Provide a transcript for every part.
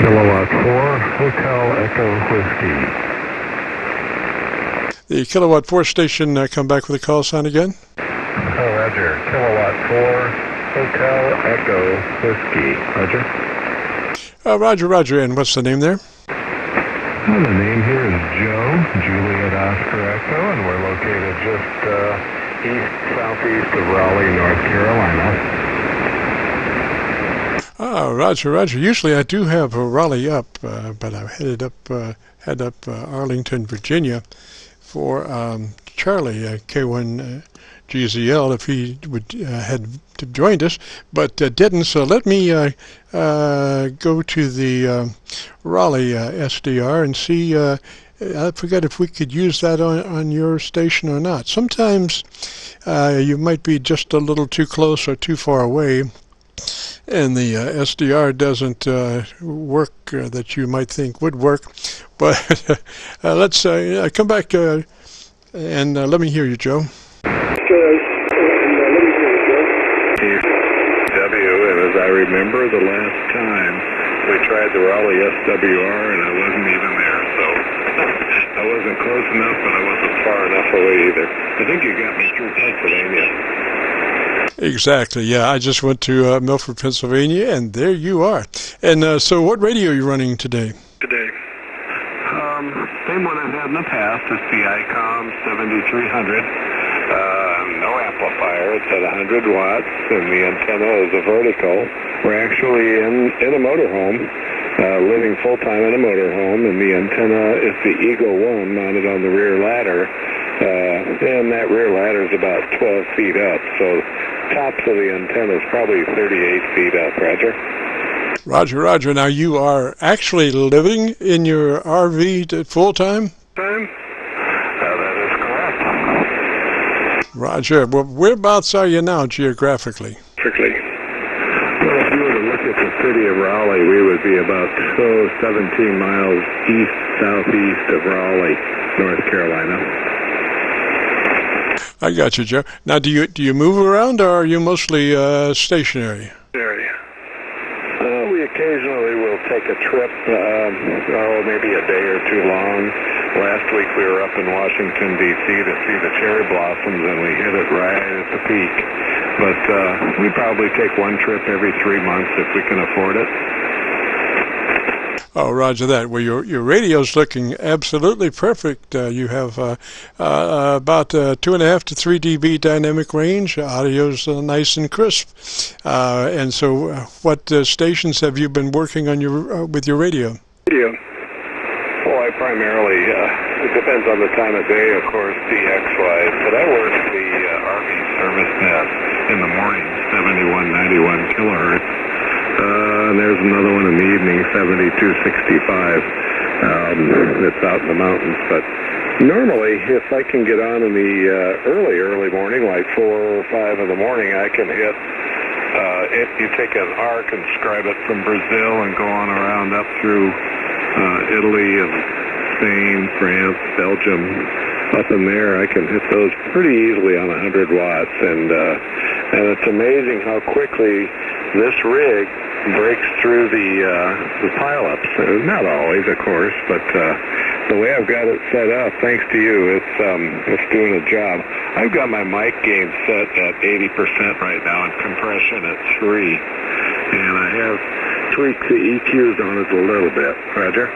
Kilowatt 4, Hotel Echo Whiskey. The Kilowatt 4 station, come back with a call sign again. Roger. Kilowatt 4, Hotel Echo Whiskey. Roger. Roger. And what's the name there? Well, the name here is Joe, Juliet Oscar Echo, and we're located just southeast of Raleigh, North Carolina. Roger. Usually I do have Raleigh up, but I head up Arlington, Virginia for Charlie, K1GZL, if he would had joined us, but didn't. So let me go to the Raleigh SDR and see. I forget if we could use that on your station or not. Sometimes you might be just a little too close or too far away, and the SDR doesn't work that you might think would work. But let's come back and let me hear you, Joe. And as I remember, the last time we tried the Raleigh SWR, and I wasn't even there, so I wasn't close enough, but I wasn't far enough away either. I think you got me through Pennsylvania. Exactly, yeah. I just went to MILLFORD, Pennsylvania, and there you are. And so what radio are you running today? Same one I've had in the past. It's the ICOM 7300. No amplifier. It's at 100 watts, and the antenna is a vertical. We're actually in a motorhome, living full-time in a motorhome, and the antenna is the Eagle 1 mounted on the rear ladder. And that rear ladder is about 12 feet up, so tops of the antenna is probably 38 feet up, Roger. Roger. Now you are actually living in your RV full-time? That is correct. Roger. Well, whereabouts are you now geographically? Well, if you were to look at the city of Raleigh, we would be about 17 miles southeast of Raleigh, North Carolina. I got you, Joe. Now, do you move around, or are you mostly stationary? We occasionally will take a trip, maybe a day or two long. Last week we were up in Washington, D.C. to see the cherry blossoms, and we hit it right at the peak. But we probably take one trip every 3 months if we can afford it. Oh, roger that. Well, your radio's looking absolutely perfect. You have about 2.5 to 3 dB dynamic range. Audio's nice and crisp. And so, what stations have you been working on with your radio? I primarily, it depends on the time of day, of course, DX-wise, but I work the RV service net in the morning, 7191 kilohertz. And there's another one in the evening, 7265. It's out in the mountains. But normally, if I can get on in the early morning, like 4 or 5 in the morning, I can hit. If you take an arc and describe it from Brazil and go on around up through Italy and Spain, France, Belgium, up in there, I can hit those pretty easily on 100 watts. And it's amazing how quickly this rig breaks through the pileups. Not always, of course, but the way I've got it set up, thanks to you, it's doing a job. I've got my mic gain set at 80% right now and compression at 3, and I have tweaked the EQs on it a little bit. Roger.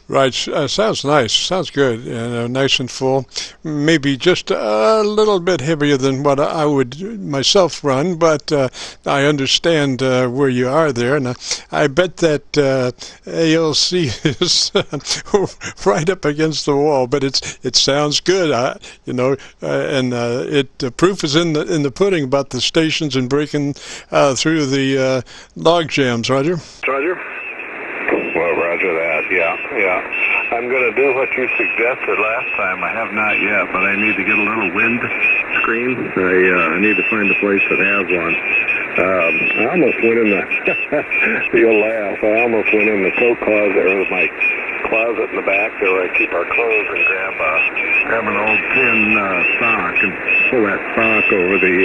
Right, sounds nice, sounds good, and nice and full. Maybe just a little bit heavier than what I would myself run, but I understand where you are there, and I bet that ALC is right up against the wall. But it sounds good, and the proof is in the pudding about the stations and breaking through the log jams. Roger. Well, roger that, yeah. I'm going to do what you suggested last time. I have not yet, but I need to get a little wind screen. I need to find a place that has one. I almost went in the, you'll laugh, I almost went in the coat closet, or my closet in the back there where I keep our clothes, and grab an old tin sock and pull that sock over the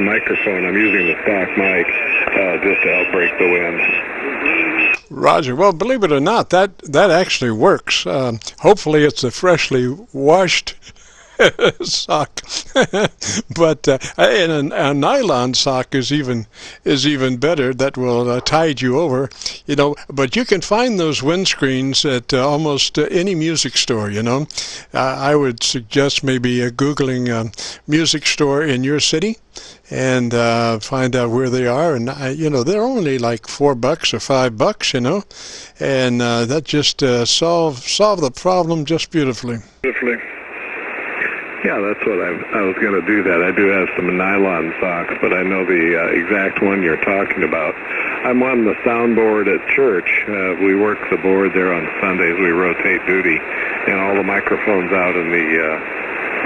microphone. I'm using the stock mic just to help break the wind. Roger. Well, believe it or not, that actually works. Hopefully, it's a freshly washed sock, but and a nylon sock is even better. That will tide you over, you know. But you can find those windscreens at almost any music store. You know, I would suggest maybe googling music store in your city and find out where they are. And you know, they're only like $4 or $5, you know, and that just solve the problem just beautifully. Yeah, that's what I was going to do that. I do have some nylon socks, but I know the exact one you're talking about. I'm on the soundboard at church. We work the board there on Sundays. We rotate duty, and all the microphones out in the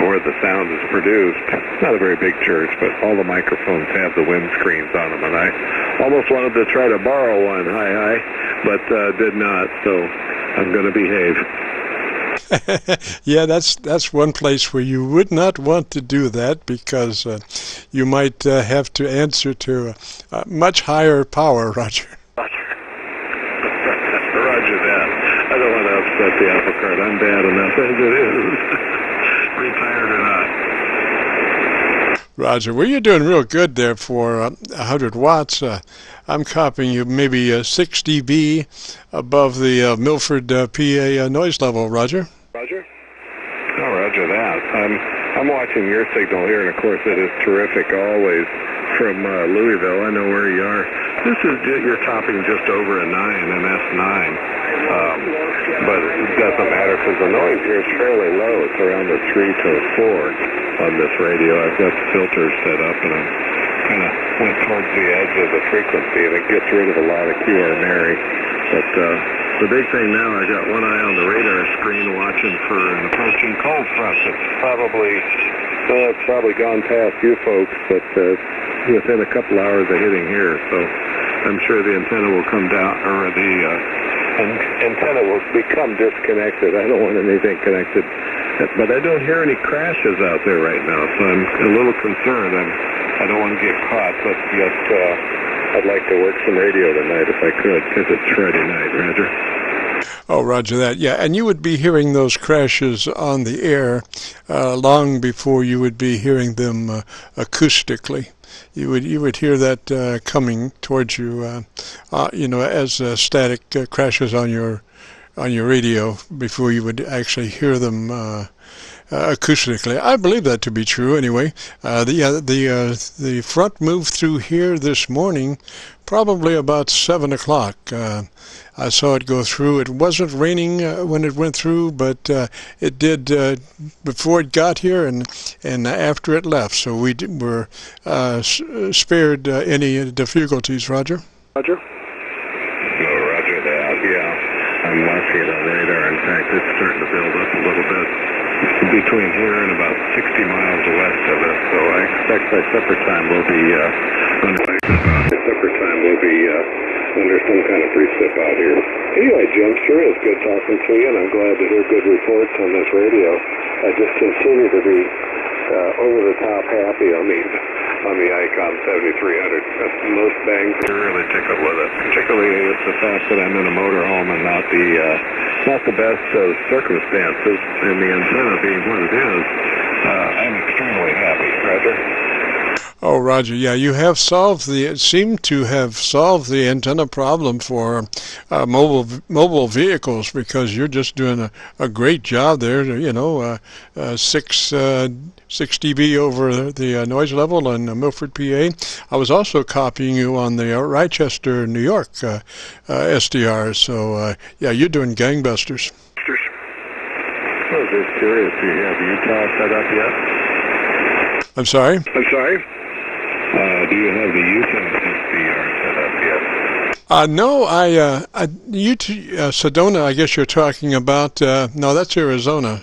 where the sound is produced. It's not a very big church, but all the microphones have the windscreens on them, and I almost wanted to try to borrow one, but did not, so I'm going to behave. Yeah, that's one place where you would not want to do that, because you might have to answer to much higher power, Roger. Roger that. I don't want to upset the apple cart. I'm bad enough as it is. Retired or not. Roger, well, you're doing real good there for 100 watts. I'm copying you maybe 6 dB above the MILLFORD, PA noise level, Roger. Roger? Oh, roger that. I'm watching your signal here, and of course it is terrific always from Louisville. I know where you are. This is, you're topping just over a 9, an S9. But it doesn't matter because the noise here is fairly low. It's around a 3 to a 4 on this radio. I've got the filters set up, and I'm kind of went towards the edge of the frequency, and it gets rid of a lot of QRNary. But the big thing now, I got one eye on the radar screen watching for an approaching cold front. It's probably gone past you folks, but within a couple hours of hitting here. So I'm sure the antenna will come down, or the antenna will become disconnected. I don't want anything connected, but I don't hear any crashes out there right now, so I'm a little concerned. I don't want to get caught, but yet I'd like to work some radio tonight if I could, because it's Friday night, Roger. Oh, roger that. Yeah, and you would be hearing those crashes on the air long before you would be hearing them acoustically. You would hear that coming towards you, you know, as static crashes on your radio before you would actually hear them acoustically. I believe that to be true. Anyway, the front moved through here this morning, probably about 7 o'clock. I saw it go through. It wasn't raining when it went through, but it did before it got here and after it left. So we were spared any difficulties. Roger. Roger. Oh, roger that. Yeah, I'm watching it on radar. In fact, it's starting to build up a little bit between here and about 60 miles west of us. So I expect by supper time we'll be under some kind of precip out here. Anyway, Jim, sure is good talking to you, and I'm glad to hear good reports on this radio. I just continue to be over the top happy on the Icon 7300. Most bangs are really tickled with it, particularly with the fact that I'm in a motorhome and not the best of circumstances, and the antenna being what it is. I'm extremely happy, Roger. Oh, Roger, yeah, you have seem to have solved the antenna problem for mobile vehicles, because you're just doing a great job there, you know, 6 dB over the noise level in MILLFORD, PA. I was also copying you on the Rochester, New York SDR, so yeah, you're doing gangbusters. I was just curious, do you have Utah set up yet? I'm sorry? Do you have the Utah SDR set up yet? No, Sedona, I guess you're talking about. No, that's Arizona.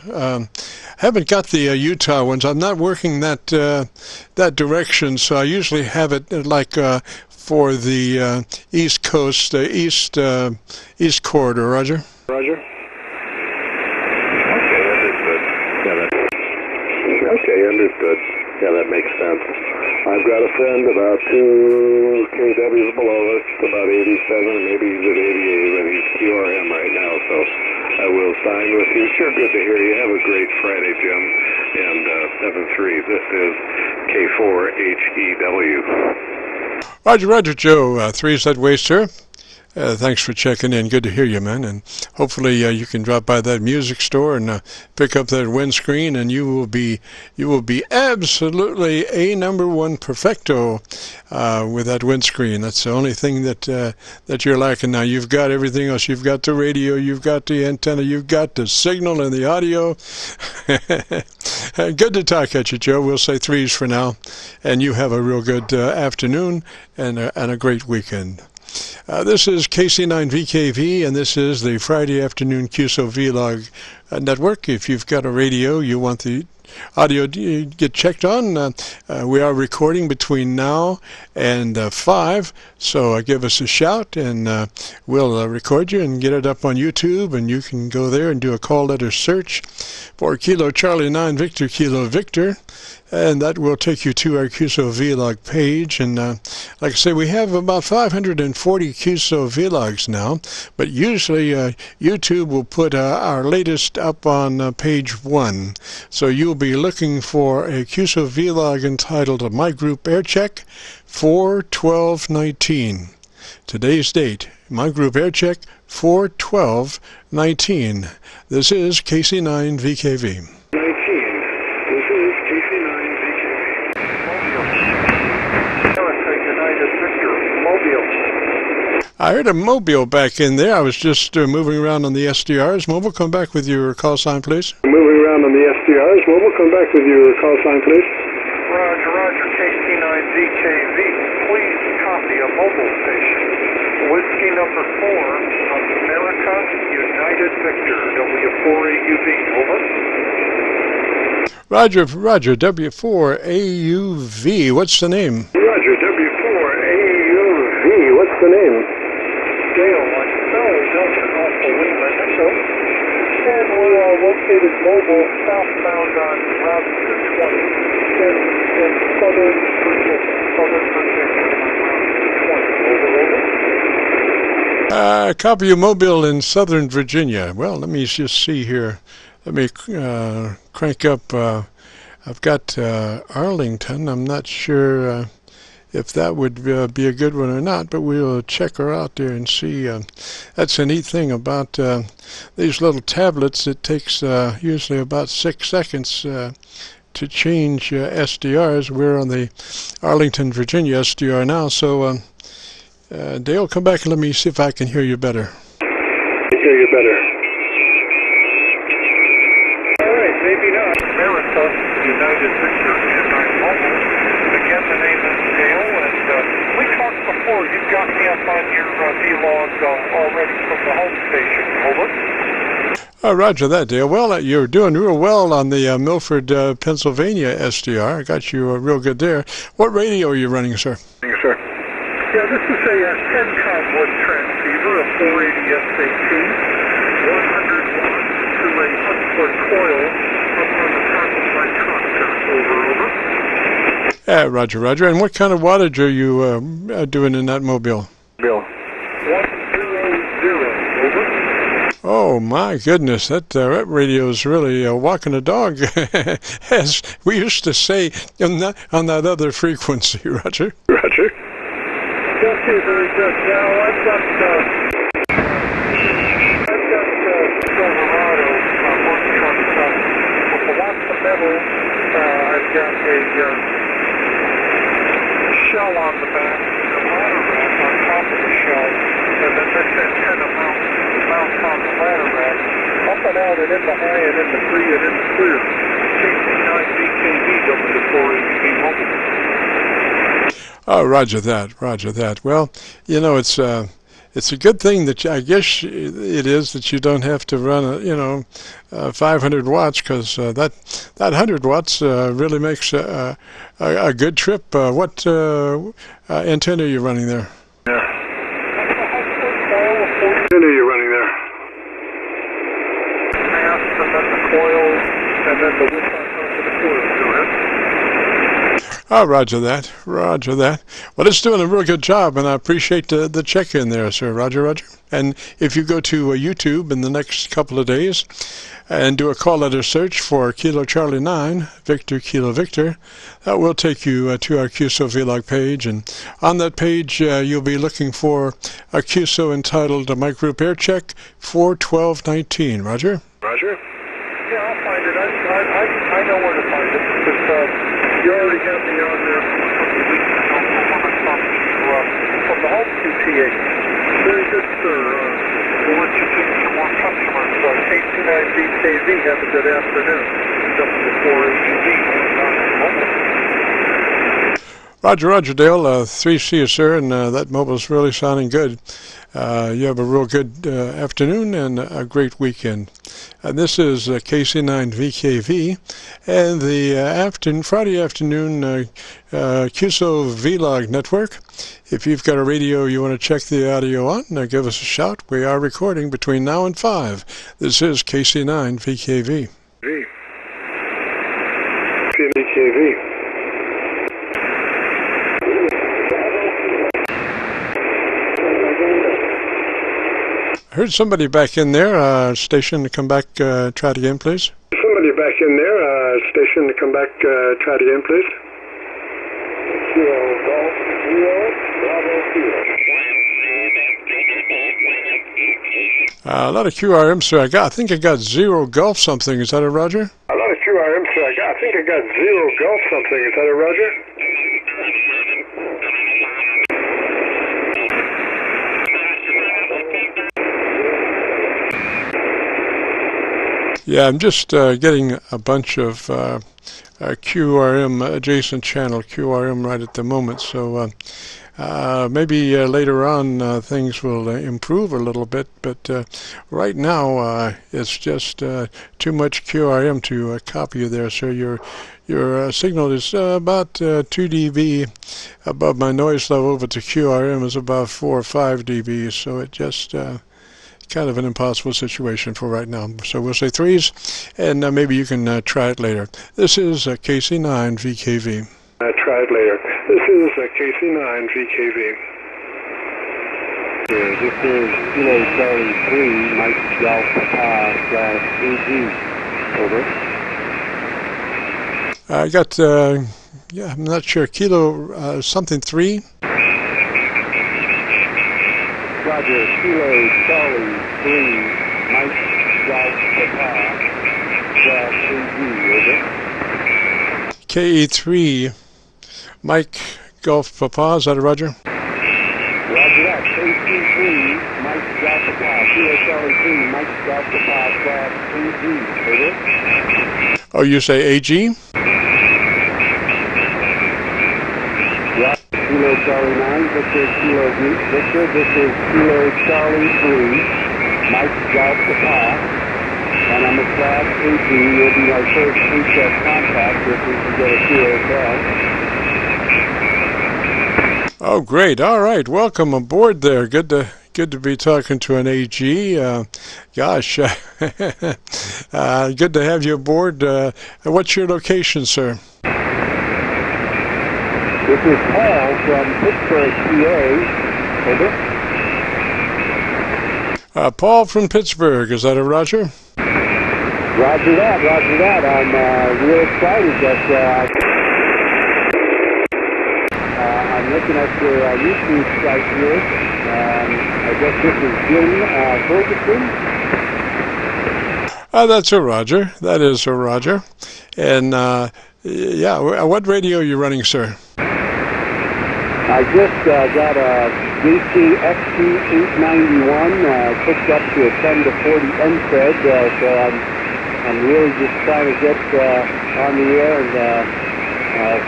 Haven't got the Utah ones. I'm not working that direction, so I usually have it like for the East Coast, East Corridor. Roger. Roger. Okay, understood. Yeah, that makes sense. I've got a friend about 2 kWs below us, about 87, maybe he's at 88, and so I will sign with you. Sure, good to hear you. Have a great Friday, Jim. And 7-3, this is K4HEW. Roger, Roger, Joe. 3 is that way, sir. Thanks for checking in. Good to hear you, man. And hopefully you can drop by that music store and pick up that windscreen, and you will be absolutely a #1 perfecto with that windscreen. That's the only thing that you're lacking. Now you've got everything else. You've got the radio, you've got the antenna, you've got the signal and the audio. Good to talk at you, Joe. We'll say 3s for now, and you have a real good afternoon and a great weekend. This is KC9VKV, and this is the Friday afternoon QSO-VLOG network. If you've got a radio, you want the audio to get checked on, we are recording between now and 5, so give us a shout, and we'll record you and get it up on YouTube, and you can go there and do a call letter search for Kilo Charlie 9 Victor Kilo Victor, and that will take you to our QSO-VLOG page. And like I say, we have about 540 QSO-VLOGs now, but usually YouTube will put our latest up on page 1. So you'll be looking for a QSO-VLOG entitled My Group Aircheck 4/12/19. Today's date, My Group Aircheck 4/12/19. This is KC9VKV. I heard a Mobile back in there. I was just moving around on the SDRs. Mobile, come back with your call sign, please. Moving around on the SDRs. Mobile, come back with your call sign, please. Roger, Roger, KC9VKV. Please copy a mobile station. Whiskey number 4 of America United Victor, W4AUV. Over. Roger, Roger, W4AUV. What's the name? Roger, W4AUV. What's the name? Dale, I spell Delta Alpha Lima Echo, and we are located mobile southbound on Route 220 in Southern Virginia. Copy of Mobile in Southern Virginia. Well, let me just see here. Let me crank up. I've got Arlington. I'm not sure if that would be a good one or not, but we'll check her out there and see. That's a neat thing about these little tablets. It takes usually about 6 seconds to change SDRs. We're on the Arlington, Virginia SDR now, so Dale, come back and let me see if I can hear you better. Hear you better. All right, maybe not. America United Victor and I'm mobile. Again, the name is Dale, and we talked before. You've got me up on your vlog already from the home station. Over. Roger that, Dale. Well, you're doing real well on the MILLFORD, Pennsylvania SDR. I got you real good there. What radio are you running, sir? Yes, sir. Yeah, this is a 10-com wood transceiver, a 480 SAT, 100 watts to a unplugged coil up on the top of my truck. Over. Roger, Roger. And what kind of wattage are you doing in that mobile? Bill. 100. Over. Oh my goodness, that radio is really walking a dog, as we used to say on that other frequency, Roger. Roger. Okay, very good. Now I've got Silverado working on stuff with the lots of metal. I've got a shell on the back, a ladder rack on top of the shell, and then this antenna mounts on the ladder rack, up and out and in the high and in the free and in the clear. KC9VKV W4AUV mobile. Oh, Roger that, Roger that. Well, you know, it's a good thing that I guess it is that you don't have to run 500 watts, because that 100 watts really makes a good trip. What antenna are you running there? Yeah. Antenna are you running there? Mass, and then the coil, and then the width on top of the coil. Go ahead. Oh, roger that. Roger that. Well, it's doing a real good job, and I appreciate the check-in there, sir. Roger, roger. And if you go to YouTube in the next couple of days and do a call letter search for Kilo Charlie 9, Victor Kilo Victor, that will take you to our QSO-VLOG page. And on that page, you'll be looking for a QSO entitled Mike Group Aircheck 41219. Roger? Roger. Yeah, I'll find it. I know where to find it. Because you already have me on there for a couple of weeks ago when I talked to you from the home QTA. Very good, sir. We'll let you see some more customers. KC9VKV, have a good afternoon. W4AGV. Roger, roger, Dale. 3C, sir, and that mobile's really sounding good. You have a real good afternoon and a great weekend. And this is KC9VKV, and the Friday afternoon QSO-VLOG network. If you've got a radio you want to check the audio on, give us a shout. We are recording between now and 5. This is KC9VKV. VKV. I heard somebody back in there. Station to come back, try it again, please. Somebody back in there. Station to come back, try it again, please. A lot of QRM, sir. I think I got 0 Gulf something. Is that a Roger? A lot of QRM, sir. I think I got 0 Gulf something. Is that a Roger? Yeah, I'm just getting a bunch of QRM adjacent channel QRM right at the moment, so maybe later on things will improve a little bit, but right now it's just too much QRM to copy you there, sir. Your signal is about 2 dB above my noise level, but the QRM is about 4 or 5 dB, so it just kind of an impossible situation for right now. So we'll say 3s, and maybe you can try it later. This is KC9VKV. Try it later. This is KC9VKV. This is Kilo Charlie 3, Mike Golf /AG. Over. I got, yeah, I'm not sure, Kilo something 3. Roger, Kilo Charlie 3, Mike Golf /AG. Over. KE3, Mike Golf Papa, is that a Roger? Roger that, KC3, Mike Golf Papa, Kilo Charlie 3, Mike Golf /AG. Over. Oh, you say AG? Kilo Charlie 9, Victor Kilo Victor, this is Kilo Charlie 3, Mike Golf Papa, and I'm a Class AG. You'll be our first preset contact if we can get a QSO. Oh, great. All right. Welcome aboard there. Good to be talking to an AG. Gosh, good to have you aboard. What's your location, sir? This is Paul from Pittsburgh, PA. Over. Paul from Pittsburgh. Is that a Roger? Roger that, roger that. I'm real excited that I'm looking at your YouTube site here. I guess this is Jim Ferguson. That's a Roger. That is a Roger. And yeah, what radio are you running, sir? I just got a JCXT891 hooked up to a 10 to 40 MFED, so I'm really just trying to get on the air and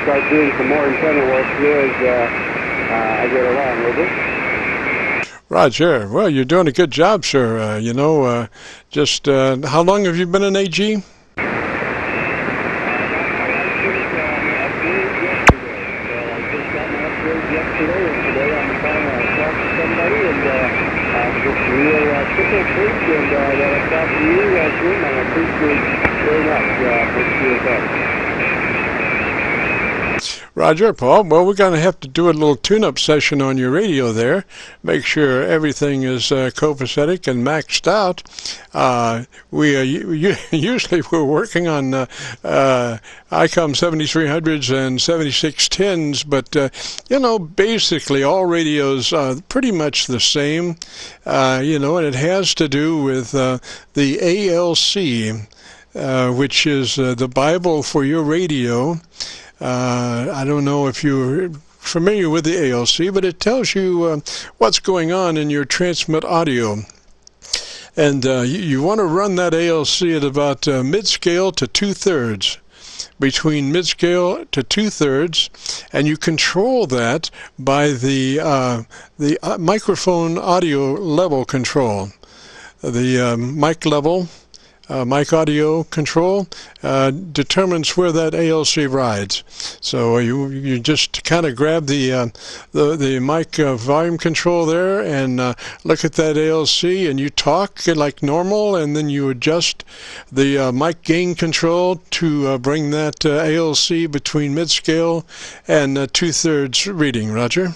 start doing some more antenna work here as I get along. Over. Roger. Well, you're doing a good job, sir. You know, just how long have you been an AG? Yesterday, and today I'm trying to talk to somebody, and just real simple things, and that I talked to you, Jim, and I appreciate very much for your help. Roger, Paul. Well, we're going to have to do a little tune-up session on your radio there. Make sure everything is copacetic and maxed out. Usually we're working on ICOM 7300s and 7610s, but basically all radios are pretty much the same. And it has to do with the ALC, which is the Bible for your radio. I don't know if you're familiar with the ALC, but it tells you what's going on in your transmit audio. And you want to run that ALC at about mid-scale to 2/3. Between mid-scale to 2/3, and you control that by the microphone audio level control. The mic level, mic audio control determines where that ALC rides. So you just kind of grab the mic volume control there and look at that ALC, and you talk like normal, and then you adjust the mic gain control to bring that ALC between mid-scale and 2/3 reading. Roger?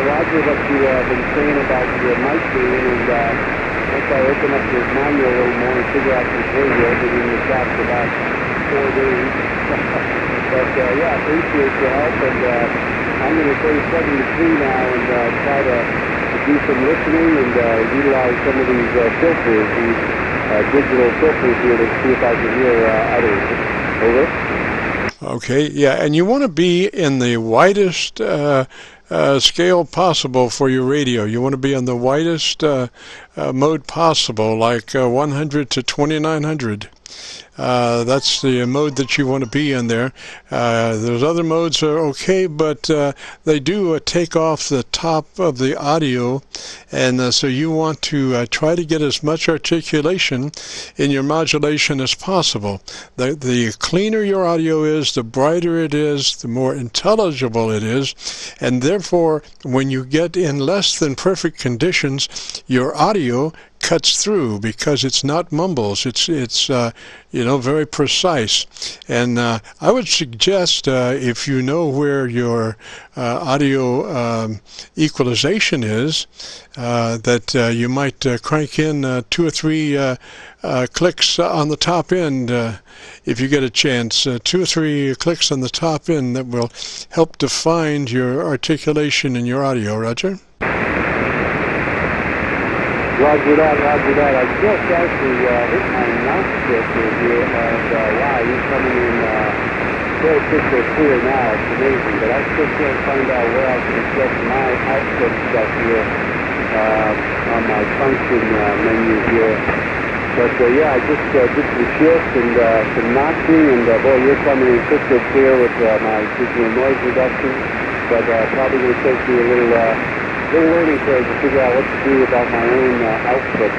Roger, what you been saying about your mic gain, and once I open up your manual a little more and figure out this radio, I've been in the shop for about 4 days. But appreciate your help, and I'm going to say 73 now and try to do some listening and utilize some of these filters, these digital filters here to see if I can hear others. Over. Okay, yeah, and you want to be in the widest scale possible for your radio. You want to be on the widest mode possible, like 100 to 2900. That's the mode that you want to be in there. Those other modes are okay, but they do take off the top of the audio, and so you want to try to get as much articulation in your modulation as possible. The cleaner your audio is, the brighter it is, the more intelligible it is, and therefore when you get in less than perfect conditions, your audio cuts through because it's not mumbles. It's very precise. And I would suggest if you know where your audio equalization is, that you might crank in 2 or 3 clicks on the top end if you get a chance. 2 or 3 clicks on the top end that will help define your articulation in your audio. Roger? Roger that. I just actually hit my mouse filter here, and you're coming in very crystal clear now. It's amazing, but I still can't find out where I can adjust my output stuff here on my function menu here. But I just did some shift and some notching, and boy, you're coming in crystal clear with my digital noise reduction. But probably going to take me a little learning curve to figure out what to do about my own output.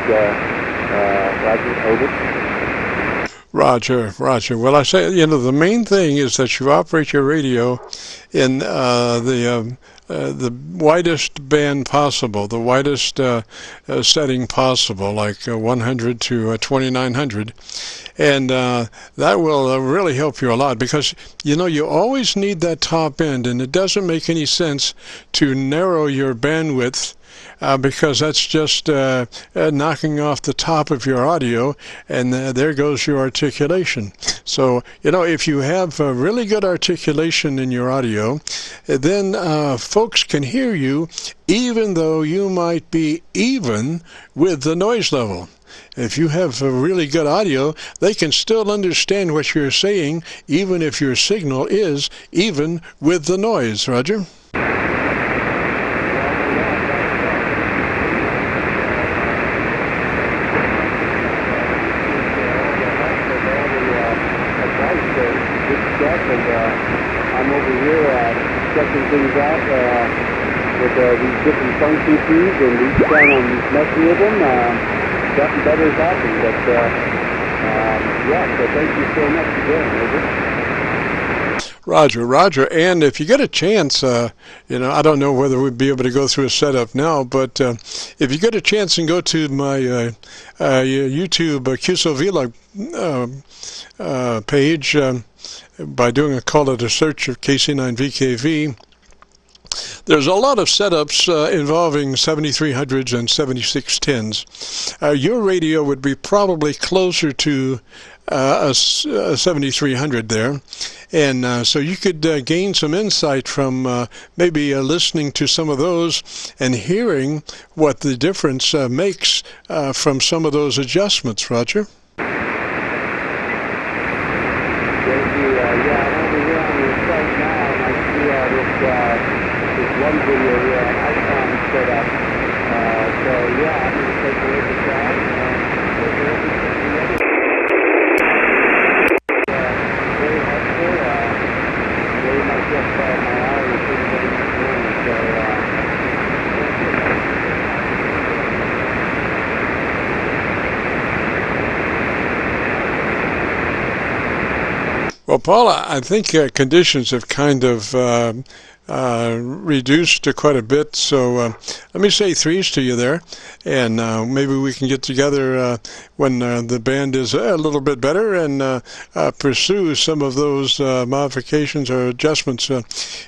Roger, over. Roger. Well, I say, the main thing is that you operate your radio in the widest band possible, the widest setting possible, like 100 to 2900. And that will really help you a lot, because you always need that top end, and it doesn't make any sense to narrow your bandwidth because that's just knocking off the top of your audio, and there goes your articulation. So if you have really good articulation in your audio, then folks can hear you even though you might be even with the noise level. If you have a really good audio, they can still understand what you're saying, even if your signal is even with the noise. Roger? I'm over here checking things out with these different function keys, and each time I'm messing with them, something better has happened. But yeah, so thank you so much again, over. Roger. And if you get a chance, you know, I don't know whether we'd be able to go through a setup now, but if you get a chance and go to my YouTube QSO-VLOG page by doing a call it a search of KC9VKV, there's a lot of setups involving 7300s and 7610s. Your radio would be probably closer to a 7300 there, and so you could gain some insight from maybe listening to some of those and hearing what the difference makes from some of those adjustments, Roger. Thank you. Yeah, I'm over here on your site now, and I see this one video icon set up. So yeah, I'm going to take a look at that and take a look at the other. Very helpful. Very much up my alley as soon as I get going. So well, Paul, I think conditions have kind of reduced quite a bit, so let me say threes to you there, and maybe we can get together when the band is a little bit better and pursue some of those modifications or adjustments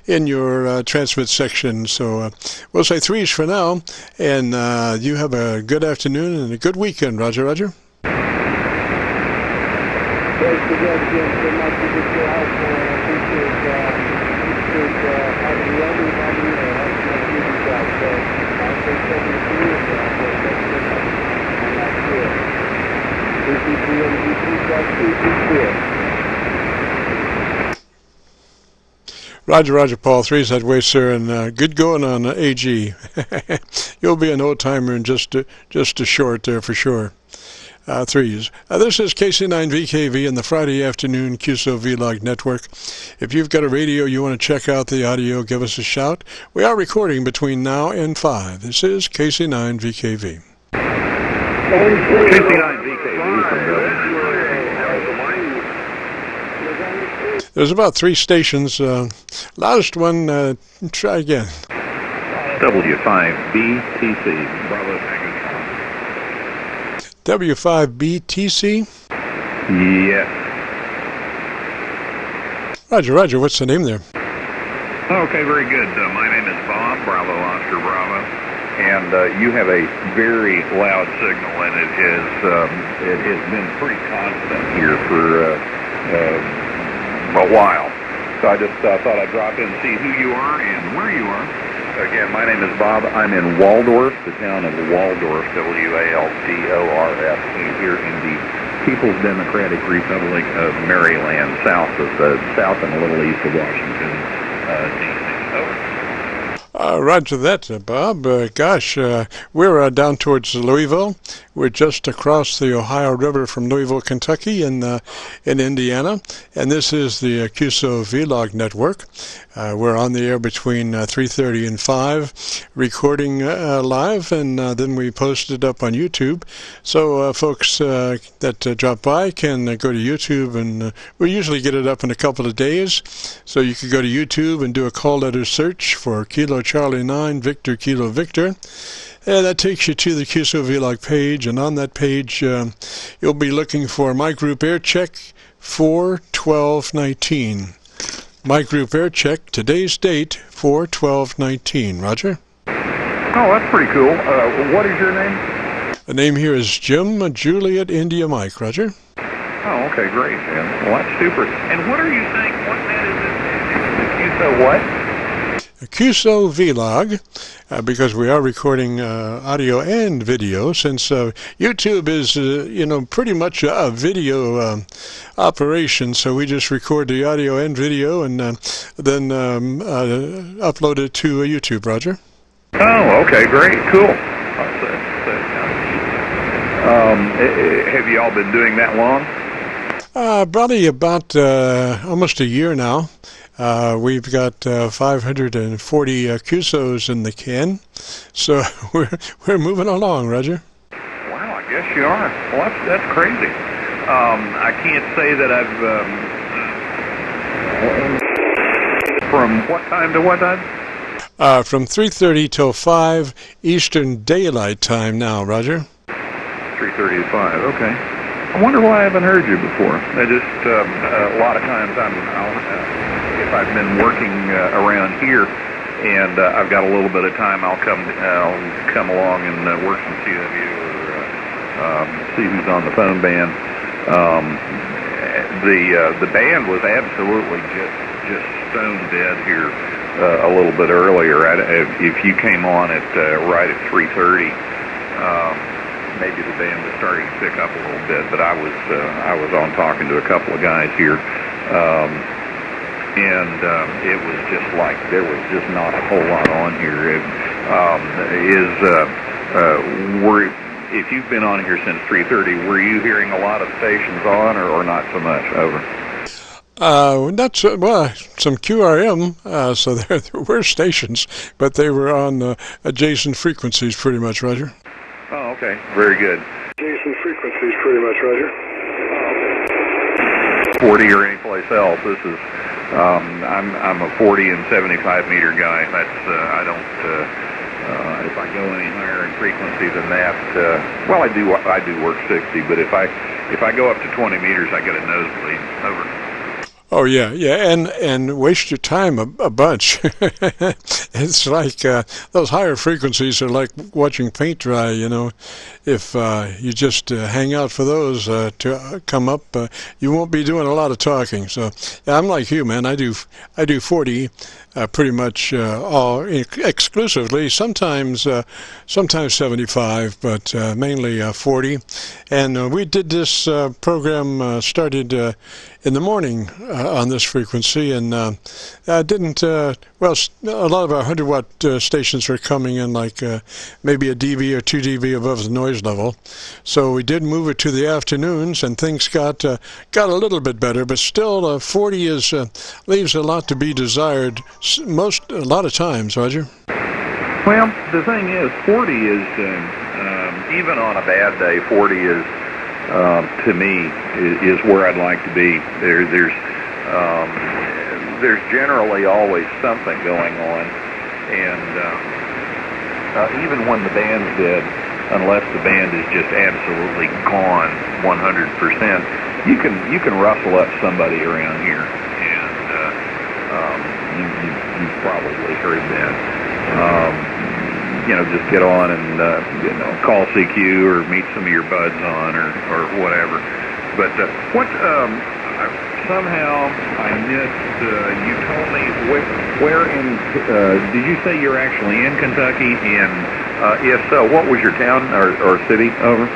in your transmit section. So we'll say threes for now, and you have a good afternoon and a good weekend, Roger. Thanks again so much for your help. I appreciate having you everybody helping us do that. So I'll take over to you and thanks so much. And that's it. CCP and Roger, Paul. Threes that way, sir, and good going on AG. You'll be an old timer in just a short there for sure. Threes. This is KC9VKV in the Friday afternoon QSO-VLOG network. If you've got a radio you want to check out the audio, give us a shout. We are recording between now and 5. This is KC9VKV. There's about 3 stations. Loudest one, try again. W5BTC, Bravo Tango. W5BTC? Yes. Roger, what's the name there? Okay, very good. My name is Bob, Bravo Oscar Bravo, and you have a very loud signal, and it has been pretty constant here for a while. So I just thought I'd drop in and see who you are and where you are. Again, my name is Bob. I'm in Waldorf, the town of Waldorf, W-A-L-D-O-R-F, here in the People's Democratic Republic of Maryland, south and a little east of Washington, D.C. Over. Roger that, Bob. Gosh, we're down towards Louisville. We're just across the Ohio River from Louisville, Kentucky, in Indiana, and this is the QSO-VLOG network. We're on the air between 3:30 and 5, recording live, and then we post it up on YouTube. So folks that drop by can go to YouTube, and we usually get it up in a couple of days. So you can go to YouTube and do a call letter search for Kilo Charlie 9 Victor Kilo Victor. And that takes you to the QSO-VLOG page, and on that page you'll be looking for my group Aircheck 4/12/19. My group Aircheck, today's date 4/12/19. Roger? Oh, that's pretty cool. What is your name? The name here is Jim Juliet India Mike. Roger? Oh, okay, great, man. Well, that's super. And what are you saying? What net is this? QSO what? QSO-VLOG, because we are recording audio and video, since YouTube is, pretty much a video operation, so we just record the audio and video and then upload it to YouTube, Roger. Oh, okay, great, cool. Have you all been doing that long? Probably about almost a year now. We've got 540 QSOs in the can, so we're moving along, Roger. Wow, I guess Yes, you are. Well, that's crazy. I can't say that I've... from what time to what time? From 3:30 till 5 Eastern Daylight Time now, Roger. 3:30 to 5, okay. I wonder why I haven't heard you before. I just, a lot of times if I've been working around here and I've got a little bit of time, I'll come along and work some CW or see who's on the phone band. The band was absolutely just stone dead here a little bit earlier. If you came on at right at 3:30, maybe the band was starting to pick up a little bit. But I was on talking to a couple of guys here, and it was just like there was just not a whole lot on here. If you've been on here since 3:30, were you hearing a lot of stations on, or not so much? Over. Not so, well, some QRM, so there were stations, but they were on adjacent frequencies pretty much, Roger. Oh, okay. Very good. Adjacent frequencies pretty much, Roger. 40 or anyplace else. This is, I'm a 40 and 75 meter guy. That's, I don't, if I go any higher in frequency than that, well, I do work 60, but if I go up to 20 meters, I get a nosebleed. Over. Oh yeah, and waste your time a bunch. It's like those higher frequencies are like watching paint dry. You know, if you just hang out for those to come up, you won't be doing a lot of talking. So yeah, I'm like you, man. I do 40 pretty much all exclusively. Sometimes 75, but mainly 40. And we did this program started in the morning on this frequency, and didn't, well, a lot of our 100-watt stations were coming in like maybe a dB or 2 dB above the noise level. So we did move it to the afternoons, and things got a little bit better, but still 40 leaves a lot to be desired a lot of times, Roger. Well, the thing is, 40 is, even on a bad day, 40 is, to me, is where I'd like to be. There's generally always something going on, and even when the band's dead, unless the band is just absolutely gone 100%, you can rustle up somebody around here, and you've probably heard that. You know, just get on and call CQ or meet some of your buds on or whatever. But somehow I missed. You told me where in? Did you say you're actually in Kentucky? And if so, what was your town or city? Over.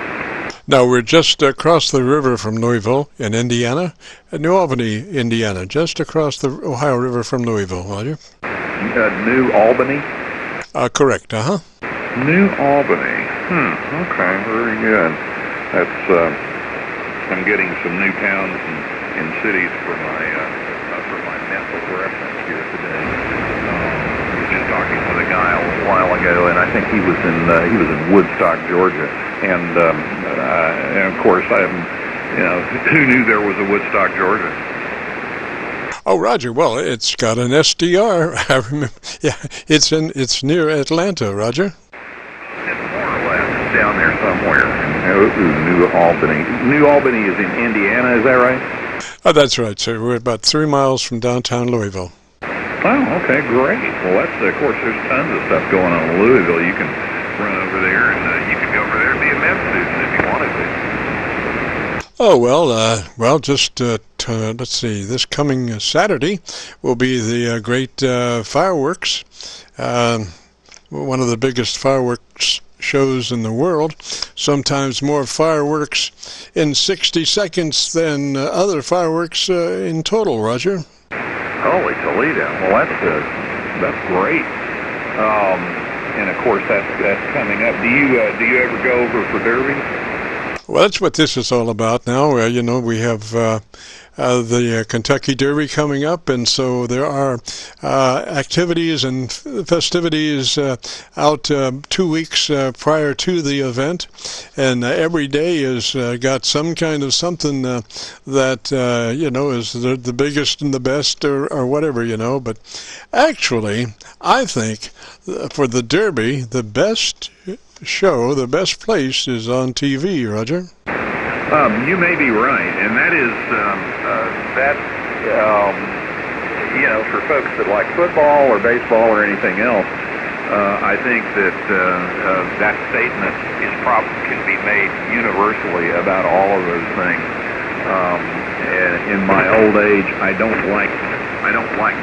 No, we're just across the river from Louisville in Indiana, New Albany, Indiana, just across the Ohio River from Louisville, Roger. New Albany. Correct. New Albany. Okay, very good. That's. I'm getting some new towns and cities for my mental reference here today. I was just talking with a guy a little while ago, and I think he was in Woodstock, Georgia, and of course who knew there was a Woodstock, Georgia? Oh, Roger. Well, it's got an SDR. I remember. Yeah, it's near Atlanta, Roger. It's more or less down there somewhere. New Albany. New Albany is in Indiana. Is that right? Oh, that's right, sir. We're about 3 miles from downtown Louisville. Oh, okay, great. Well, that's of course there's tons of stuff going on in Louisville. You can run over there, and you can go over there and be a med student if you wanted to. Oh, well, just let's see. This coming Saturday will be the great fireworks. One of the biggest fireworks shows in the world. Sometimes more fireworks in 60 seconds than other fireworks in total, Roger. Holy Toledo. Well, that's great. And of course that's coming up. Do you ever go over for derbies? Well, that's what this is all about now. You know, we have the Kentucky Derby coming up, and so there are activities and festivities out 2 weeks prior to the event, and every day is got some kind of something that you know, is the biggest and the best, or whatever, you know. But actually, I think for the Derby, the best show, the best place is on TV, Roger. You may be right, and that is you know, for folks that like football or baseball or anything else, I think that that statement can be made universally about all of those things. In my old age, I don't like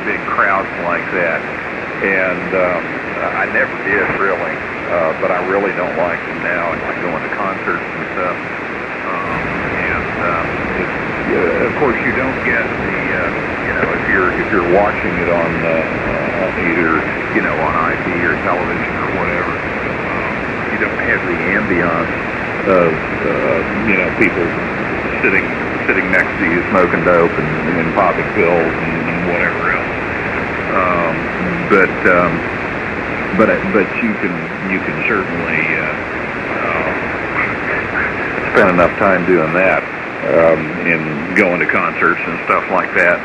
big crowds like that, and I never did really, but I really don't like them now. I like going to concerts and stuff. Of course, you don't get the, you know, if you're watching it on either, you know, on IP or television or whatever, you don't have the ambiance of, you know, people sitting next to you smoking dope and popping pills and whatever else. But you can certainly spend enough time doing that, in going to concerts and stuff like that.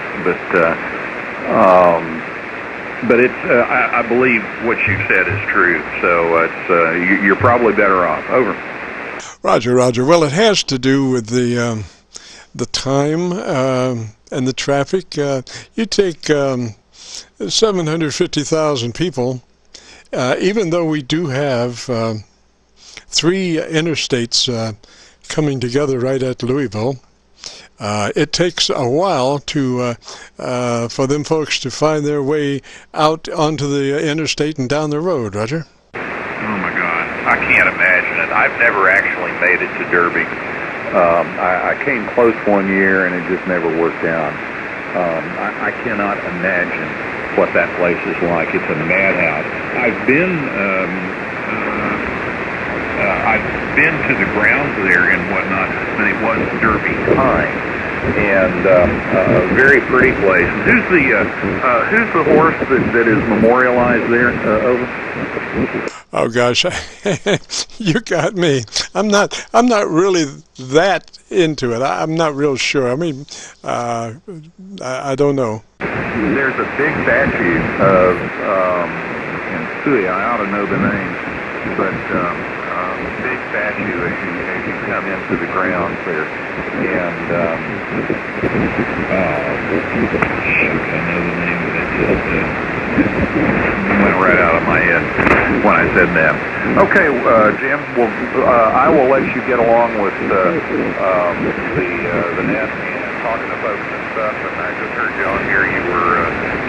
But it's I believe what you said is true. So it's you're probably better off. Over. Roger. Well, it has to do with the time and the traffic. You take 750,000 people. Even though we do have 3 interstates coming together right at Louisville, it takes a while to for them folks to find their way out onto the interstate and down the road, Roger. Oh my God, I can't imagine it. I've never actually made it to Derby. I came close one year and it just never worked out. I cannot imagine what that place is like. It's a madhouse. I've been to the grounds there and whatnot, and it was Derby time, and very pretty place. Who's the horse that is memorialized there? Over. Oh gosh, you got me. I'm not really that into it. I'm not real sure. I mean, I don't know. There's a big statue of, and Sui, I ought to know the name, but big statue as you come into the grounds there, and shoot, I know the name of it. Went right out of my head when I said that. Okay, Jim. Well, I will let you get along with the net and talking to folks and stuff. And I just heard you on here. You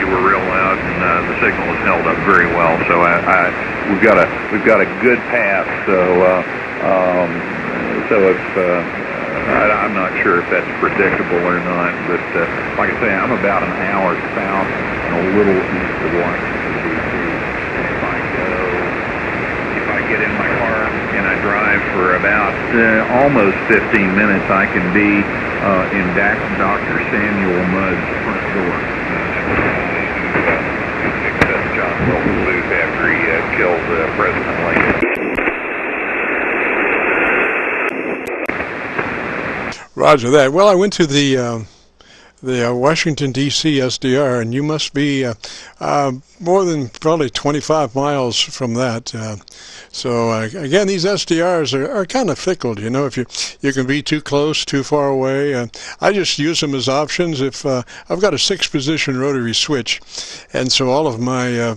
were real loud, and the signal has held up very well. So we've got a good path. So if I'm not sure if that's predictable or not, but like I say, I'm about an hour south and a little east of Washington, D.C. And if I get in my car and I drive for about almost 15 minutes, I can be in Dr. Samuel Mudd's front door. That's John Wilkes Booth after he killed President Lincoln. Roger that. Well, I went to the Washington, D.C. SDR, and you must be more than probably 25 miles from that. So again, these SDRs are kind of fickle, you know. If you can be too close, too far away. I just use them as options. If I've got a 6-position rotary switch, and so all of my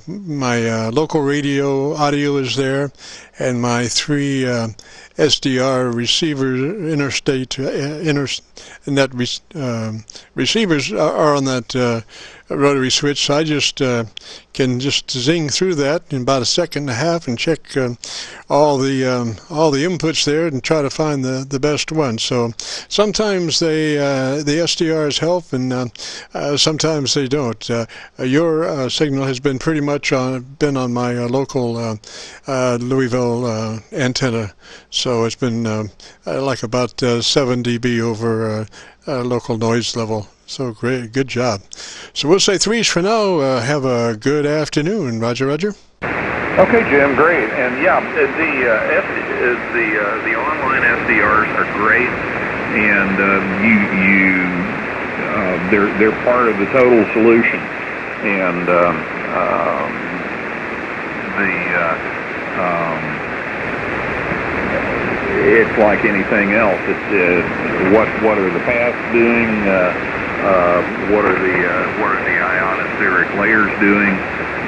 local radio audio is there, and my 3 SDR receivers, receivers are on that rotary switch, so I just can just zing through that in about a second and a half and check all the inputs there and try to find the best one. So sometimes the SDRs help, and sometimes they don't. Your signal has been pretty much been on my local Louisville antenna, so it's been like about 7 dB over local noise level. So great, good job. So we'll say threes for now. Have a good afternoon, Roger. Roger. Okay, Jim, great. And yeah, the online SDRs are great, and they're part of the total solution. And it's like anything else. It's what are the paths doing? What are the ionospheric layers doing?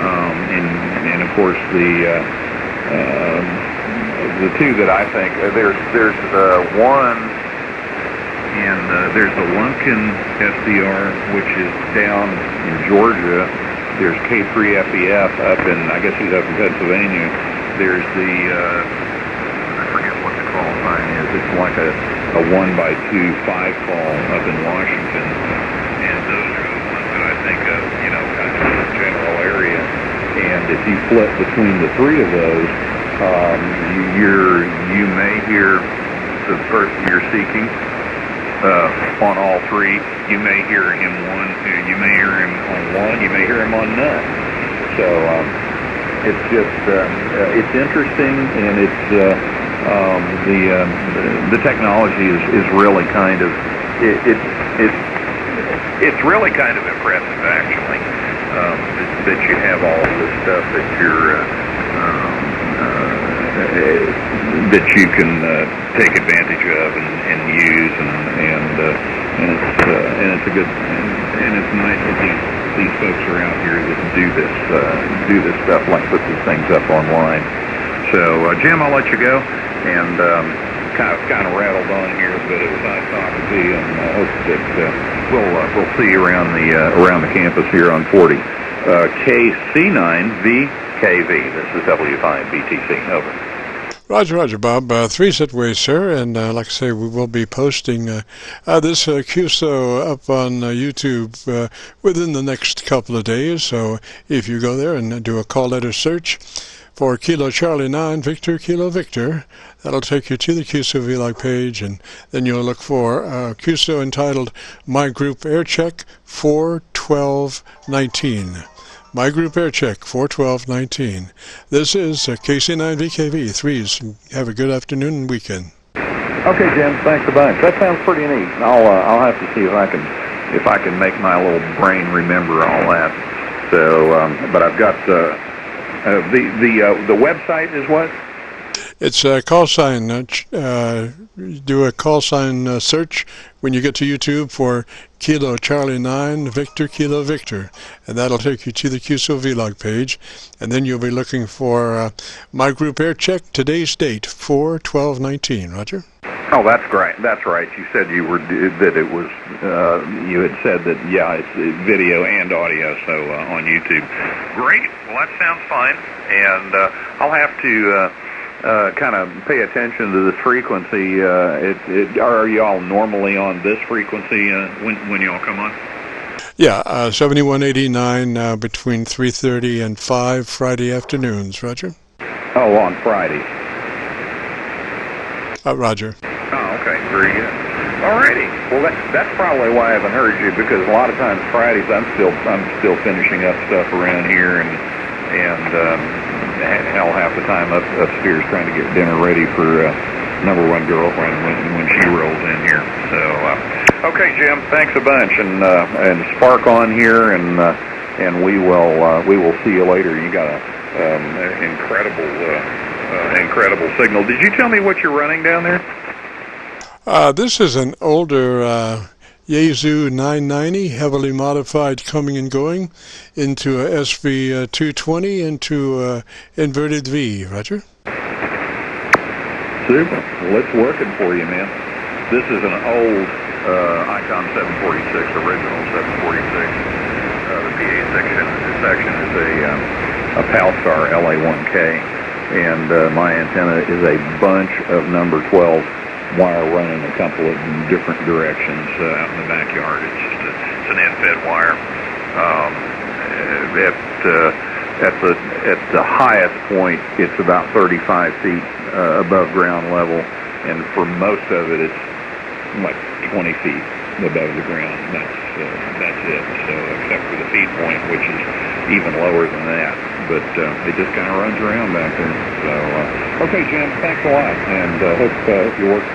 And of course the two that I think there's one, and there's the Lumpkin SDR, which is down in Georgia. There's K3FEF up in, I guess he's up in Pennsylvania. There's the I forget what the call sign is. It's like a 1x2 5 call up in Washington, and those are the ones that I think of, kind of in the general area. And if you flip between the three of those, you may hear the person you're seeking on all three. You may hear him you may hear him on one. You may hear him on none. So it's just it's interesting, and it's the technology is really kind of it's really kind of impressive, actually, that you have all of this stuff that that you can take advantage of and use, and it's a good, and it's nice that these folks are out here that do this stuff, like put these things up online. So Jim, I'll let you go, and kind of rattled on here, but it was nice talking to you, and I hope that we'll see you around the campus here on 40. KC9VKV. This is W5BTC. Over. Roger, Bob. Threes that way, sir. And like I say, we will be posting this QSO up on YouTube within the next couple of days. So if you go there and do a call letter search for Kilo Charlie 9 Victor Kilo Victor, that'll take you to the QSO-VLOG page, and then you'll look for QSO entitled My Group Aircheck 41219. My Group Aircheck 41219. This is KC9VKV threes. Have a good afternoon and weekend. Okay, Jim. Thanks a bunch. That sounds pretty neat. I'll have to see if I can make my little brain remember all that. So, but I've got the website is what? It's a call sign. Do a call sign search when you get to YouTube for Kilo Charlie 9 Victor Kilo Victor, and that'll take you to the QSO-VLOG page, and then you'll be looking for My Group Aircheck, today's date 4/12/19. Roger. Oh, that's great. That's right. You said you had said that, yeah, it's video and audio, so on YouTube. Great. Well, that sounds fine, and I'll have to kind of pay attention to this frequency. Are y'all normally on this frequency when y'all come on? Yeah, 7189 between 3:30 and 5 Friday afternoons. Roger. Oh, on Fridays. Roger. Oh, okay, very good. Alrighty. Well, that's probably why I haven't heard you, because a lot of times Fridays I'm still finishing up stuff around here, and hell, half the time upstairs trying to get dinner ready for number one girlfriend when she rolls in here. So, okay, Jim, thanks a bunch, and spark on here, and we will see you later. You got an incredible signal. Did you tell me what you're running down there? This is an older Yaesu 990, heavily modified coming and going into a SV 220 into inverted V. Roger. Super. Well, it's working for you, man. This is an old Icon 746, original 746. The section is a PAL-STAR LA1K, and my antenna is a bunch of number 12 wire running a couple of different directions out in the backyard. It's an end-fed wire. At the highest point, it's about 35 feet above ground level, and for most of it, it's like 20 feet above the ground. That's it. So, except for the feed point, which is even lower than that. But it just kind of runs around back there. So, okay, Jim, thanks a lot, and hope you work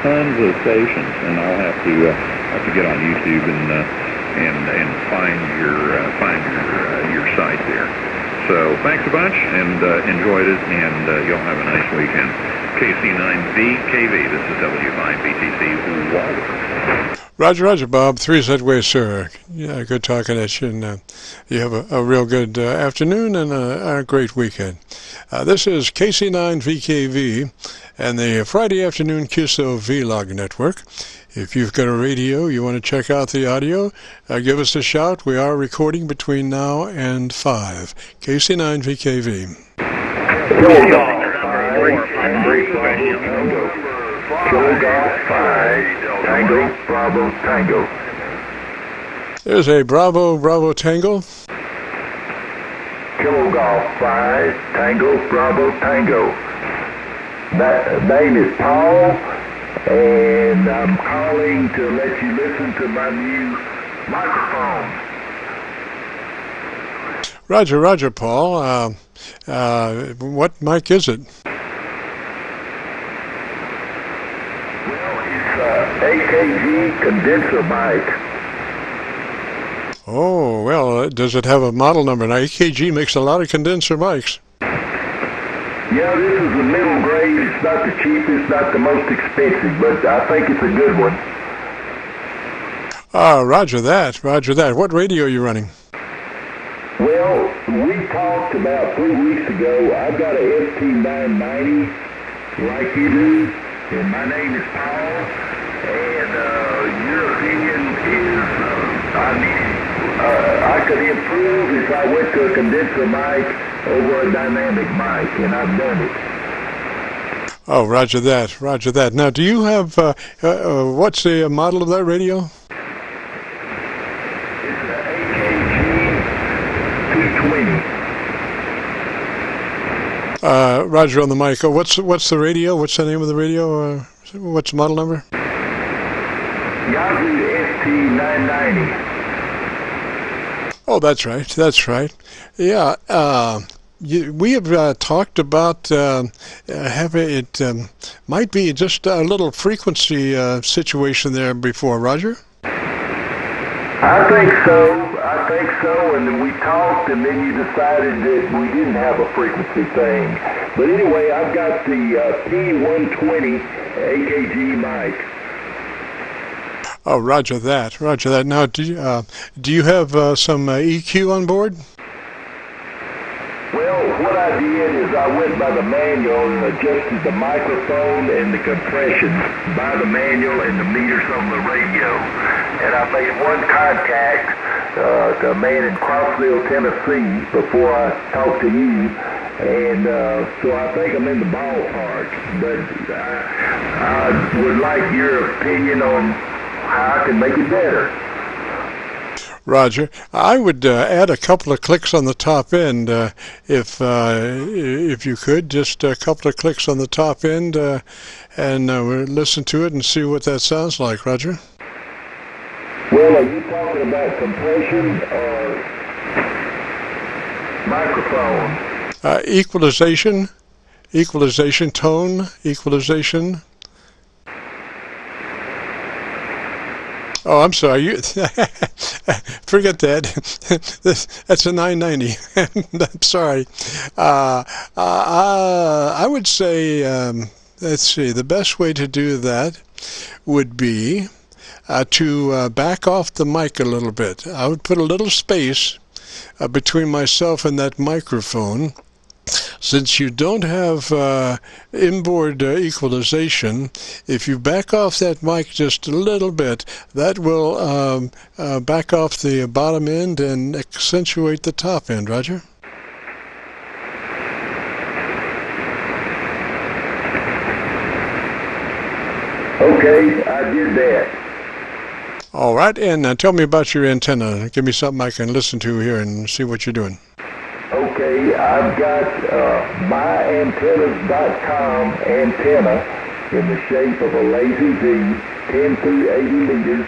tons of stations, and I'll have to get on YouTube and find your site there. So thanks a bunch, and enjoyed it, and you'll have a nice weekend. KC9VKV, this is W5BTC Walworth. Roger, roger, Bob. 3 Z-way, sir. Yeah, good talking at you, and you have a real good afternoon and a great weekend. This is KC9VKV and the Friday afternoon QSO-VLOG network. If you've got a radio, you want to check out the audio, give us a shout. We are recording between now and 5. KC9VKV. Tango, Bravo, Tango. There's a Bravo, Bravo, Tango. Kilo Golf 5, Tango, Bravo, Tango. That name is Paul, and I'm calling to let you listen to my new microphone. Roger, roger, Paul. What mic is it? AKG condenser mic. Oh, well, does it have a model number? Now, AKG makes a lot of condenser mics. Yeah, this is the middle grade. It's not the cheapest, not the most expensive, but I think it's a good one. Roger that, roger that. What radio are you running? Well, we talked about 3 weeks ago. I've got a ST990 like you do, and my name is Paul. And your opinion is I could improve if I went to a condenser mic over a dynamic mic, and I've done it. Oh, roger that, roger that. Now, do you have, what's the model of that radio? It's an AKG 220. Roger on the mic. What's the radio? What's the name of the radio? What's the model number? Yahoo ST990. Oh, that's right. That's right. Yeah. We have talked about having it might be just a little frequency situation there before, Roger? I think so, and we talked, and then you decided that we didn't have a frequency thing. But anyway, I've got the P120 AKG mic. Oh, roger that, roger that. Now, do you have some EQ on board? Well, what I did is I went by the manual and adjusted the microphone and the compression by the manual and the meters on the radio. And I made one contact to a man in Crossville, Tennessee, before I talked to you. And so I think I'm in the ballpark. But I would like your opinion on how I can make it better. Roger. I would add a couple of clicks on the top end, if you could, just a couple of clicks on the top end, and listen to it and see what that sounds like, Roger. Well, are you talking about compression or microphone? Equalization, tone, equalization. Oh, I'm sorry. You forget that. That's a 990. I'm sorry. I would say, let's see, the best way to do that would be to back off the mic a little bit. I would put a little space between myself and that microphone, since you don't have inboard equalization, if you back off that mic just a little bit, that will back off the bottom end and accentuate the top end. Roger? Okay, I did that. All right, and tell me about your antenna. Give me something I can listen to here and see what you're doing. Okay, I've got myantennas.com antenna in the shape of a lazy V, 10 through 80 meters,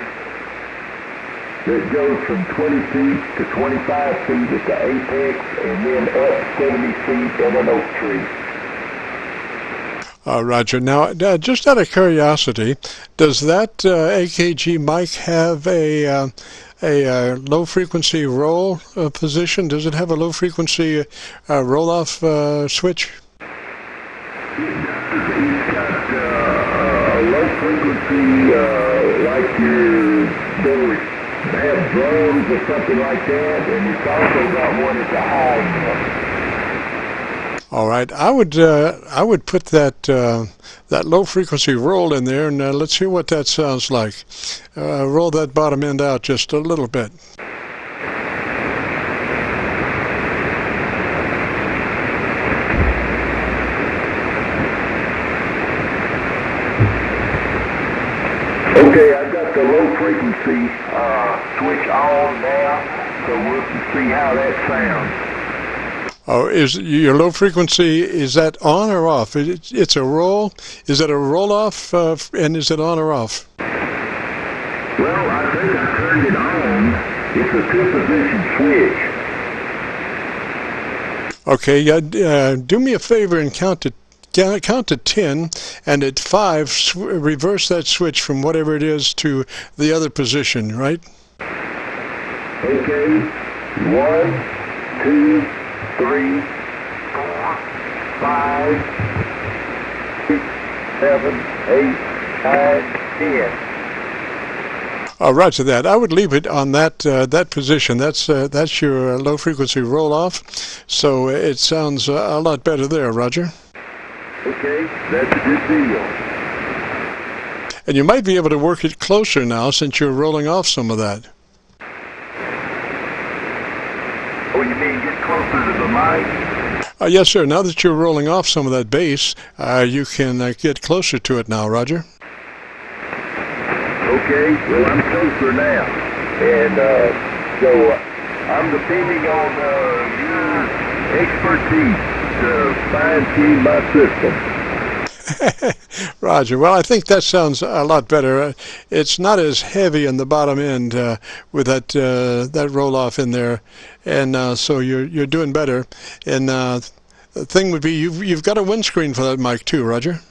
that goes from 20 feet to 25 feet at the apex and then up 70 feet in an oak tree. Roger. Now, just out of curiosity, does that AKG mic have a low-frequency roll position? Does it have a low-frequency roll-off switch? It's got a low-frequency, like you're going to have drums or something like that, and it's also got one at the high end. All right, I would put that that low frequency roll in there, and let's hear what that sounds like. Roll that bottom end out just a little bit. Okay, I've got the low frequency switch on now, so we'll see how that sounds. Oh, is your low frequency, is that on or off? It's a roll. Is it a roll off, and is it on or off? Well, I think I turned it on. It's a two-position switch. Okay, do me a favor and count to 10, and at 5, reverse that switch from whatever it is to the other position, right? Okay, 1, 2, 3, 4, 5, 6, 7, 8, 9, 10. Roger that. I would leave it on that that position. That's your low frequency roll off, so it sounds a lot better there, Roger. Okay, that's a good deal. And you might be able to work it closer now since you're rolling off some of that. Oh, you mean get closer to the mic? Yes, sir. Now that you're rolling off some of that bass, you can get closer to it now, Roger. Okay, well, I'm closer now. And so I'm depending on your expertise to fine-tune my system. Roger. Well, I think that sounds a lot better. It's not as heavy in the bottom end with that that roll-off in there, and so you're doing better. And the thing would be you've got a windscreen for that mic too, Roger.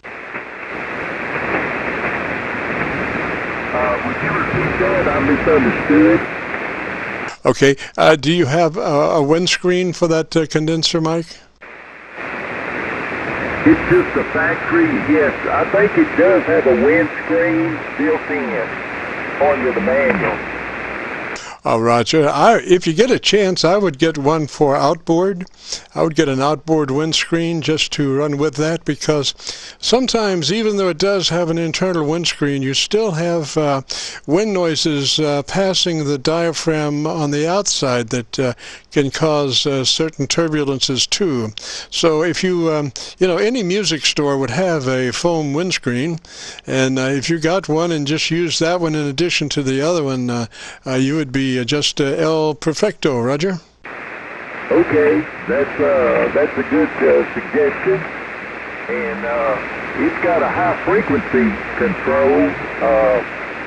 Would you repeat that? I misunderstood. Okay. Do you have a windscreen for that condenser mic? It's just a factory, yes. I think it does have a windscreen built in onto the manual. Roger. If you get a chance, I would get one for outboard. I would get an outboard windscreen just to run with that, because sometimes, even though it does have an internal windscreen, you still have wind noises passing the diaphragm on the outside that can cause certain turbulences too. So if you, any music store would have a foam windscreen, and if you got one and just used that one in addition to the other one, you would be just El Perfecto, Roger. Okay, that's a good suggestion, and it's got a high frequency control.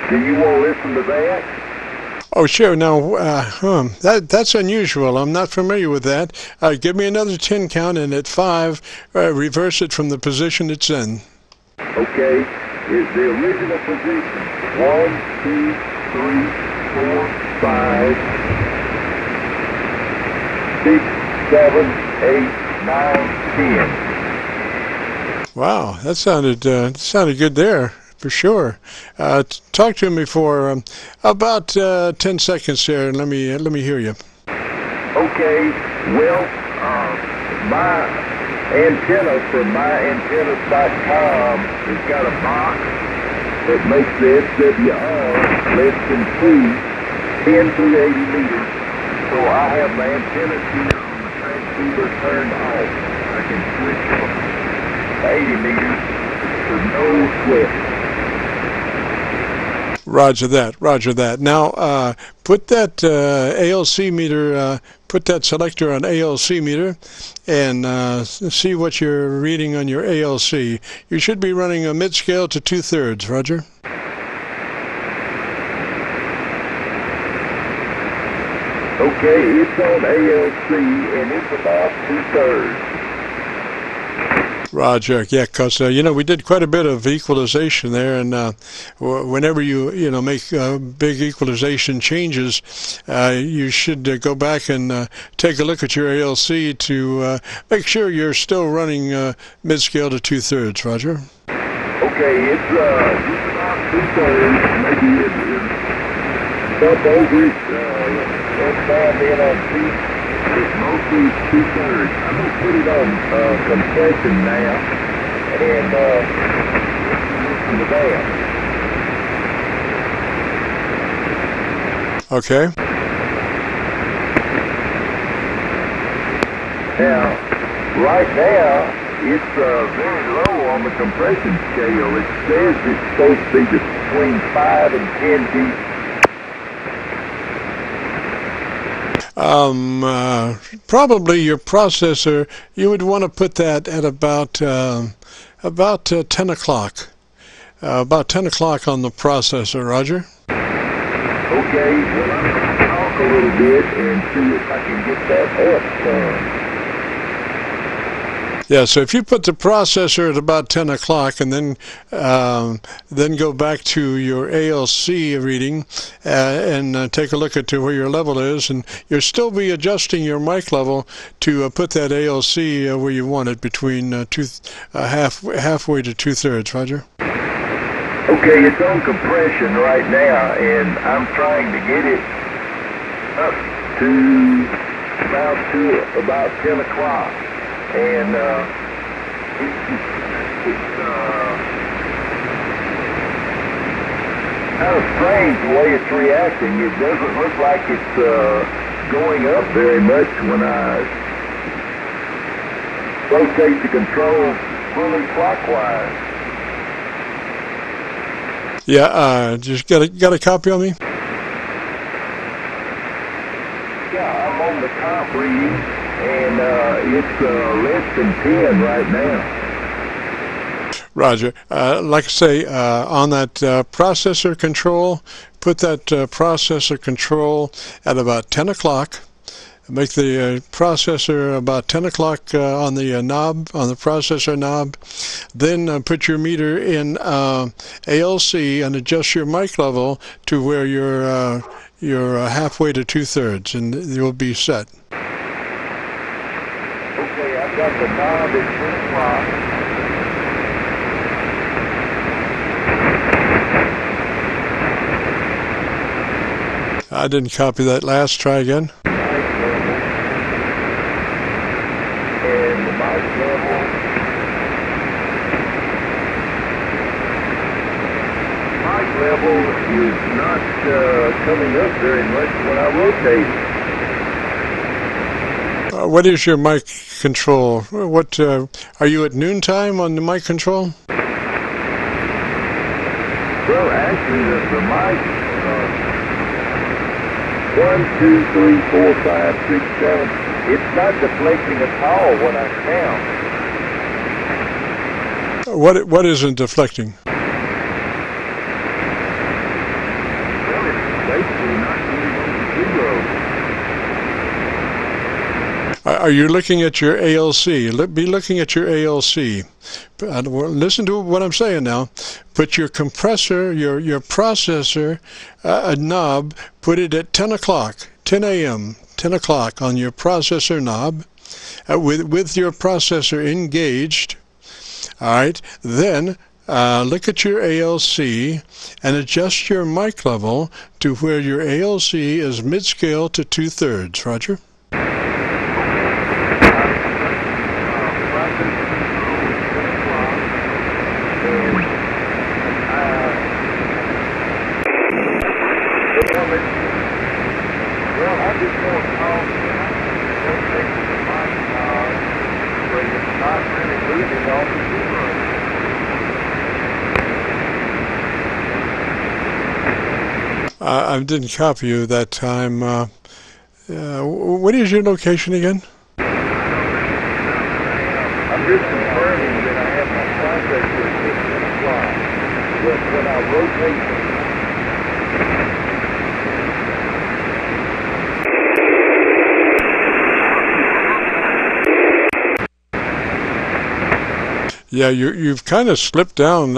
Do you want to listen to that? Oh, sure. Now, that's unusual. I'm not familiar with that. Give me another 10 count, and at 5, reverse it from the position it's in. Okay, is the original position 1, 2, 3, 4, 5, 6, 7, 8, 9, 10. Wow, that sounded good there, for sure. Talk to me for about 10 seconds here, and let me hear you. Okay, well, my antenna from myantennas.com has got a box that makes the SWR less than 10 through 80 meters. So I have my antenna here on the transceiver turned off. I can switch from 80 meters for no sweat. Roger that. Roger that. Now, put that ALC meter, put that selector on ALC meter, and see what you're reading on your ALC. You should be running a mid-scale to 2/3. Roger. Okay, it's on ALC, and it's about 2/3. Roger, yeah, because you know, we did quite a bit of equalization there, and whenever you make big equalization changes, you should go back and take a look at your ALC to make sure you're still running mid-scale to 2/3. Roger. Okay, it's about 2/3. Maybe it's up over it. Let's find in on two. It's mostly 2/3. I'm going to put it on compression now and listen to that. Okay. Now, right now, it's very low on the compression scale. It says it's supposed to be between 5 and 10 dB. Probably your processor, you would want to put that at about 10 o'clock. About 10 o'clock on the processor, Roger. Okay, well, I'm going to talk a little bit and see if I can get that up. Yeah, so if you put the processor at about 10 o'clock and then go back to your ALC reading and take a look at where your level is, and you'll still be adjusting your mic level to put that ALC where you want it, between halfway to 2/3. Roger. Okay, it's on compression right now, and I'm trying to get it up to about 10 o'clock. And it's kind of strange the way it's reacting. It doesn't look like it's going up very much when I rotate the controls fully clockwise. Yeah, just got a copy on me? Yeah, I'm on the comp reading, and it's less than 10 right now. Roger. Like I say, on that processor control, put that processor control at about 10 o'clock. Make the processor about 10 o'clock on the knob, on the processor knob. Then put your meter in ALC and adjust your mic level to where you're halfway to 2/3, and you'll be set. Okay, I've got the knob at 10 o'clock. I didn't copy that last. Try again. And the mic level. Mic level is not coming up very much when I rotate. What is your mic control? What are you at noontime on the mic control? Well, actually, the mic, 1, 2, 3, 4, 5, 6, 7. It's not deflecting at all when I count. What isn't deflecting? Well, it's basically not going to zero. Are you looking at your ALC? Be looking at your ALC. Listen to what I'm saying now. Put your compressor, your processor knob, put it at 10 o'clock, 10 a.m., 10 o'clock on your processor knob, with your processor engaged. All right. Then look at your ALC and adjust your mic level to where your ALC is mid-scale to 2/3. Roger. off the zero. I didn't copy you that time. What is your location again? I'm just confirming that I have my processor system applied. But when I rotate Yeah, you've kind of slipped down.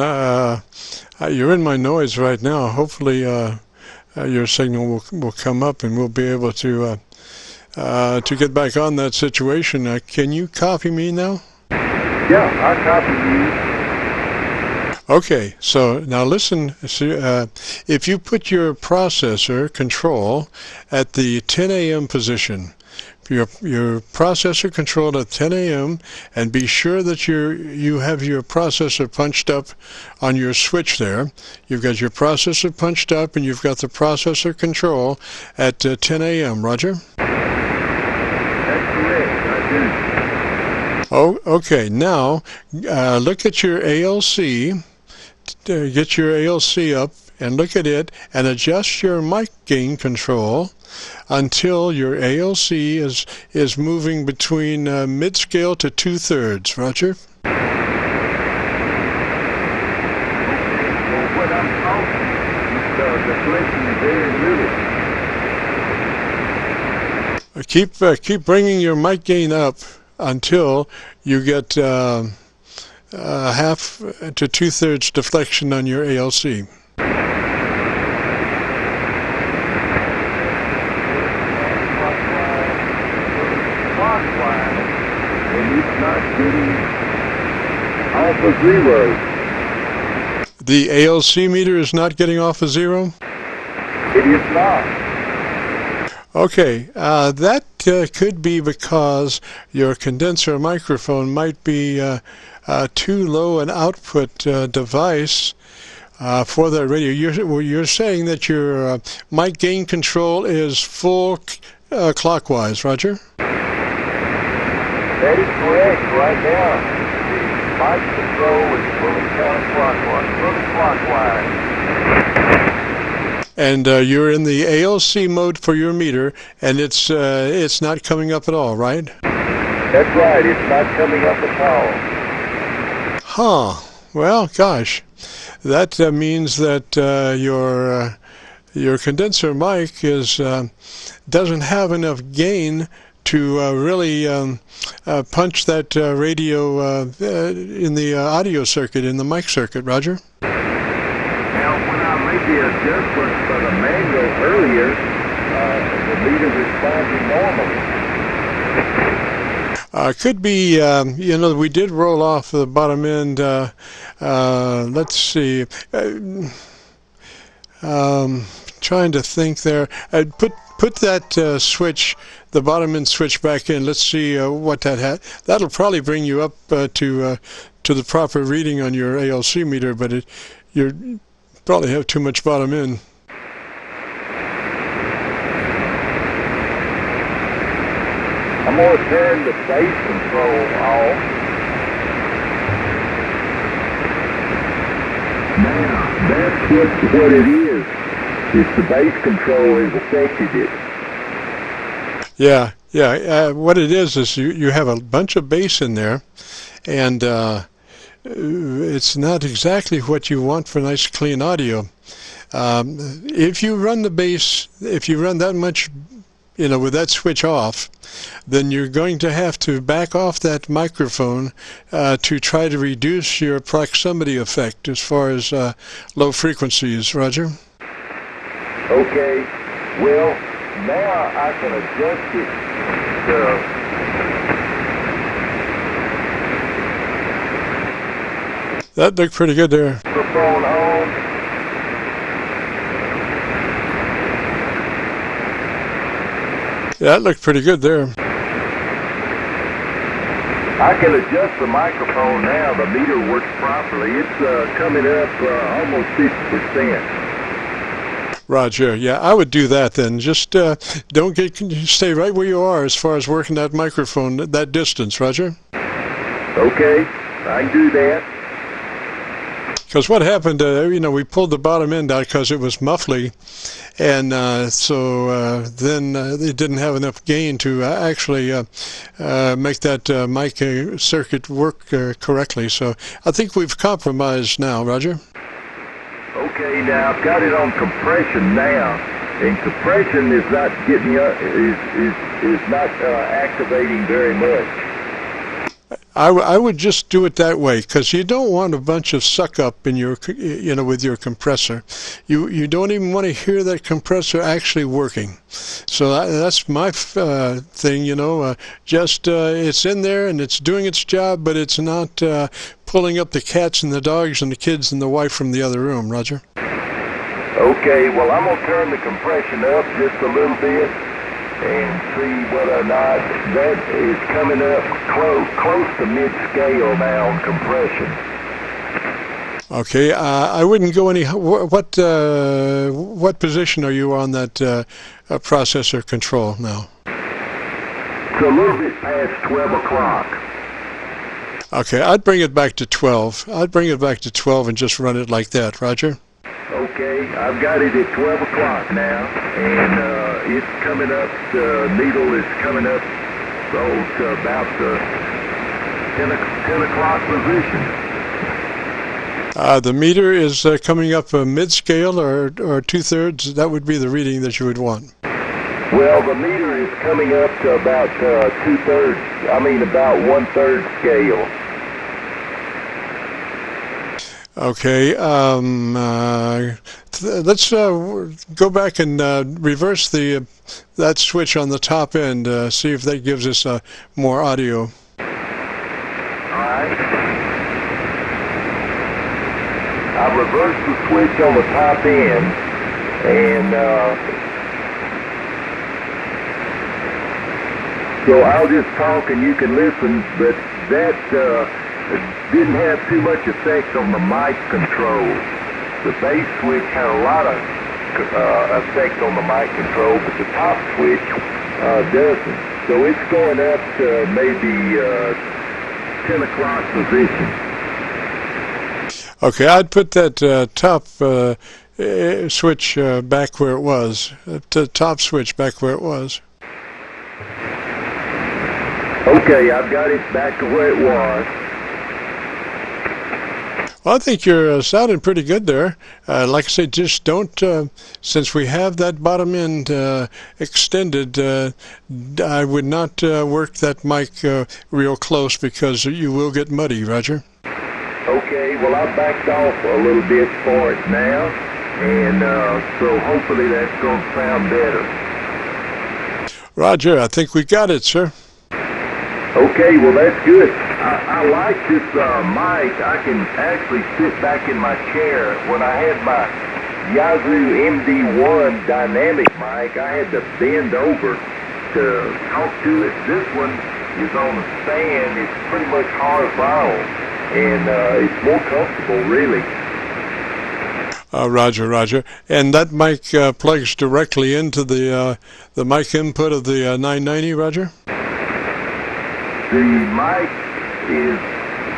You're in my noise right now. Hopefully, your signal will come up, and we'll be able to get back on that situation. Can you copy me now? Yeah, I copy you. Okay, so now listen. If you put your processor control at the 10 a.m. position, your processor control at 10 a.m. and be sure that you have your processor punched up on your switch there. You've got your processor punched up and you've got the processor control at 10 a.m. Roger? That's correct, I do. Oh, okay. Now look at your ALC. Get your ALC up and look at it and adjust your mic gain control until your ALC is moving between mid-scale to 2/3. Roger? Well, what I'm talking is deflection very little. Keep bringing your mic gain up until you get half to 2/3 deflection on your ALC. Off of zero. The ALC meter is not getting off of zero? It is not. Okay, that could be because your condenser microphone might be too low an output device for that radio. You're saying that your mic gain control is full clockwise, Roger? That is correct. Right now, the mic control is fully counterclockwise. And you're in the ALC mode for your meter, and it's not coming up at all, right? That's right. It's not coming up at all. Huh. Well, gosh, that means that your condenser mic doesn't have enough gain to really punch that radio in the audio circuit, in the mic circuit, Roger? Now, when I made the adjustment for the manual earlier, the meter responded normally. Could be, we did roll off the bottom end. Let's see. Trying to think there. Put that switch, the bottom end switch, back in. Let's see what that had. That'll probably bring you up to the proper reading on your ALC meter, but you probably have too much bottom end. I'm going to turn the bass control off. Now, that's what it is. It's the bass control has affected it. Yeah. What it is you have a bunch of bass in there, and it's not exactly what you want for nice, clean audio. If you run the bass, if you run that much, with that switch off, then you're going to have to back off that microphone to try to reduce your proximity effect as far as low frequencies, Roger? Okay, well, now I can adjust it to... That looked pretty good there. Microphone on. Yeah, that looked pretty good there. I can adjust the microphone now. The meter works properly. It's coming up almost 50%. Roger. Yeah, I would do that then. Just stay right where you are as far as working that microphone that distance, Roger. Okay. I can do that. Because what happened, you know, we pulled the bottom end out because it was muffly, and so then it didn't have enough gain to actually make that mic circuit work correctly. So I think we've compromised now, Roger. Okay, now I've got it on compression now, and compression is not getting is not activating very much. I would just do it that way, because you don't want a bunch of suck up in your, you know, with your compressor. You don't even want to hear that compressor actually working. So that's my thing, you know. Just it's in there and it's doing its job, but it's not pulling up the cats and the dogs and the kids and the wife from the other room. Roger. Okay, well, I'm gonna turn the compression up just a little bit and see whether or not that is coming up close to mid-scale now on compression. Okay, I wouldn't go any. What position are you on that processor control now? It's a little bit past 12 o'clock. Okay, I'd bring it back to 12. I'd bring it back to 12 and just run it like that, Roger. Okay, I've got it at 12 o'clock now, and it's coming up, the needle is coming up to about the 10 o'clock position. The meter is coming up mid-scale or 2/3. That would be the reading that you would want. Well, the meter is coming up to about 2/3, about 1/3 scale. Okay, let's go back and reverse that switch on the top end, see if that gives us more audio. Alright. I reversed the switch on the top end, and so I'll just talk and you can listen, but that didn't have too much effect on the mic control. The base switch had a lot of effect on the mic control, but the top switch doesn't. So it's going up to maybe 10 o'clock position. Okay, I'd put that top switch back where it was. The top switch back where it was. Okay, I've got it back to where it was. Well, I think you're sounding pretty good there. Like I say, just don't, since we have that bottom end extended, I would not work that mic real close because you will get muddy, Roger. Okay, well, I backed off a little bit for it now, and so hopefully that's going to sound better. Roger, I think we got it, sir. Okay, well, that's good. I like this mic. I can actually sit back in my chair. When I had my Yazoo MD1 dynamic mic, I had to bend over to talk to it. This one is on a stand. It's pretty much horizontal, and it's more comfortable, really. Roger. And that mic plugs directly into the mic input of the 990, Roger? The mic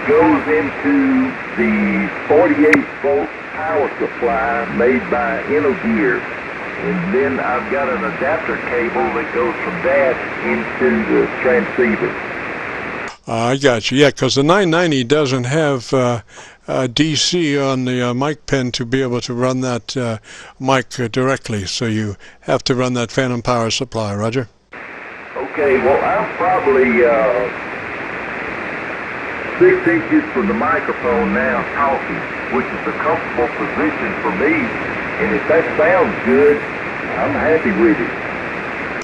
goes into the 48-volt power supply made by Gear, and then I've got an adapter cable that goes from that into the transceiver. I got you. Yeah, because the 990 doesn't have DC on the mic pen to be able to run that mic directly, so you have to run that phantom power supply, Roger. Okay, well, I'm probably 6 inches from the microphone now talking, which is a comfortable position for me, and if that sounds good, I'm happy with it.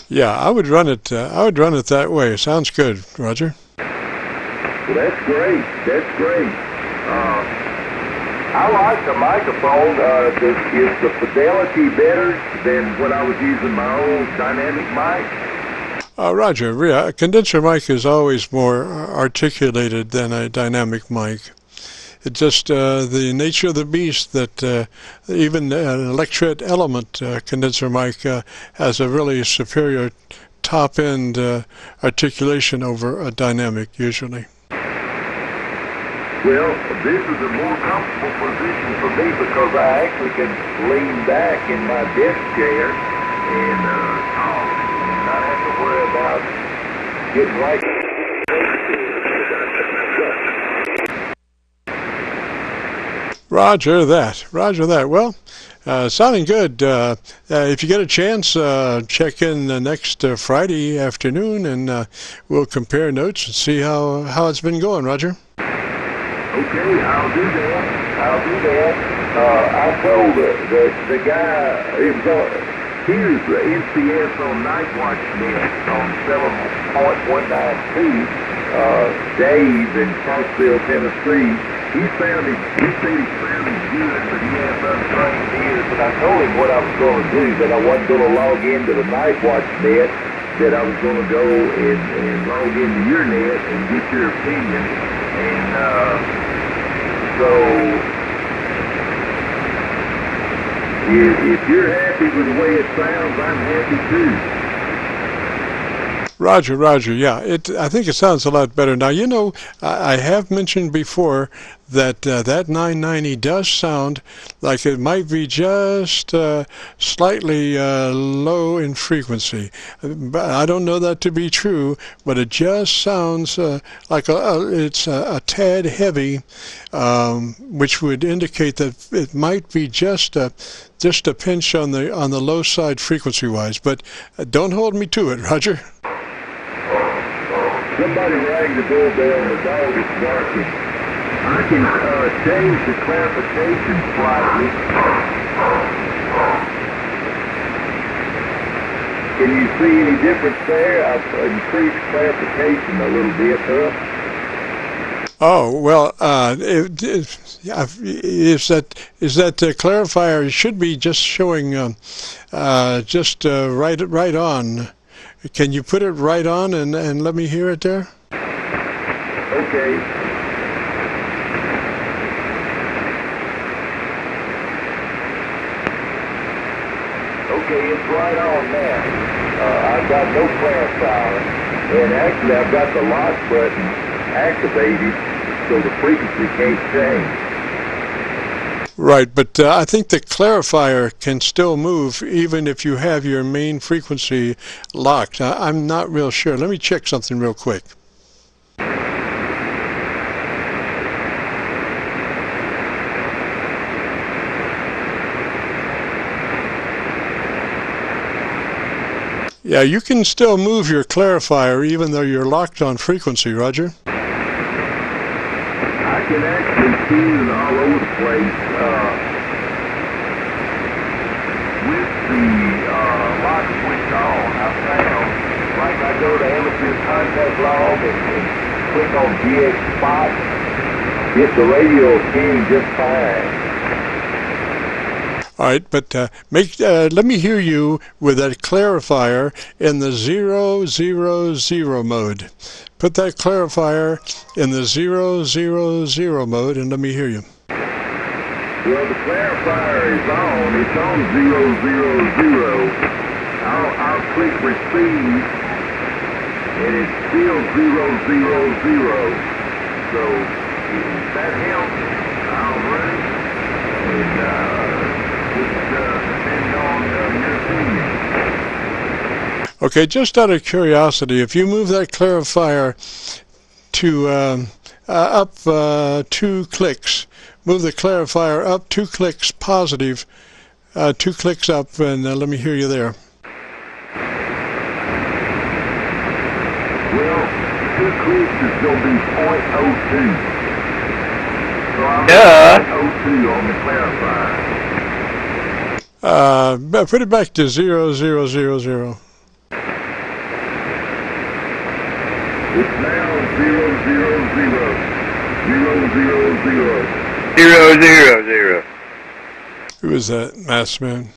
Yeah, I would run it that way. Sounds good, Roger. Well, that's great. That's great. I like the microphone. Is the fidelity better than when I was using my old dynamic mic? Roger, a condenser mic is always more articulated than a dynamic mic. It's just the nature of the beast that even an electret element condenser mic has a really superior top-end articulation over a dynamic usually. Well, this is a more comfortable position for me because I actually can lean back in my desk chair and talk and not have to worry about getting right. Roger that. Roger that. Well, sounding good. If you get a chance, check in next Friday afternoon, and we'll compare notes and see how it's been going, Roger. Okay, I'll do that. I told the guy, here's the NCS on Night Watch net on 7.192, Dave in Clarksville, Tennessee. He said he sounded good, but he has untrained ears. But I told him what I was going to do, that I wasn't going to log into the Night Watch net, that I was going to go and log into your net and get your opinion. And so if you're happy with the way it sounds, I'm happy too. Roger, yeah. I think it sounds a lot better. Now, you know, I have mentioned before that that 990 does sound like it might be just slightly low in frequency. But I don't know that to be true, but it just sounds like it's a tad heavy, which would indicate that it might be just a pinch on the low side frequency-wise. But don't hold me to it, Roger. Somebody rang the doorbell and the dog is barking. I can change the clarification slightly. Can you see any difference there? I've increased clarification a little bit, huh? Oh, well, is that clarifier should be just showing right on. Can you put it right on and let me hear it there? Okay. Okay, it's right on now. I've got no clarifier, and actually I've got the lock button activated so the frequency can't change. Right, but I think the clarifier can still move even if you have your main frequency locked. I'm not real sure. Let me check something real quick. Yeah, you can still move your clarifier even though you're locked on frequency, Roger. I can actually see it all over the place with the lock switch on. I found, like I go to amateur contact log and click on GX spot, get the radio scanning just fine. All right, but let me hear you with that clarifier in the 000 mode. Put that clarifier in the 000 mode and let me hear you. Well, the clarifier is on. It's on 000. I'll click receive, and it's still 000. So if that helps, I'll run it and depend on your opinion. Okay, just out of curiosity, if you move that clarifier to up 2 clicks, move the clarifier up 2 clicks positive, 2 clicks up, and let me hear you there. Well, 2 clicks is going to be 0.02. So I'm 0.02 on the clarifier. Put it back to 0000. It's now 000. 000. Who is that, masked man?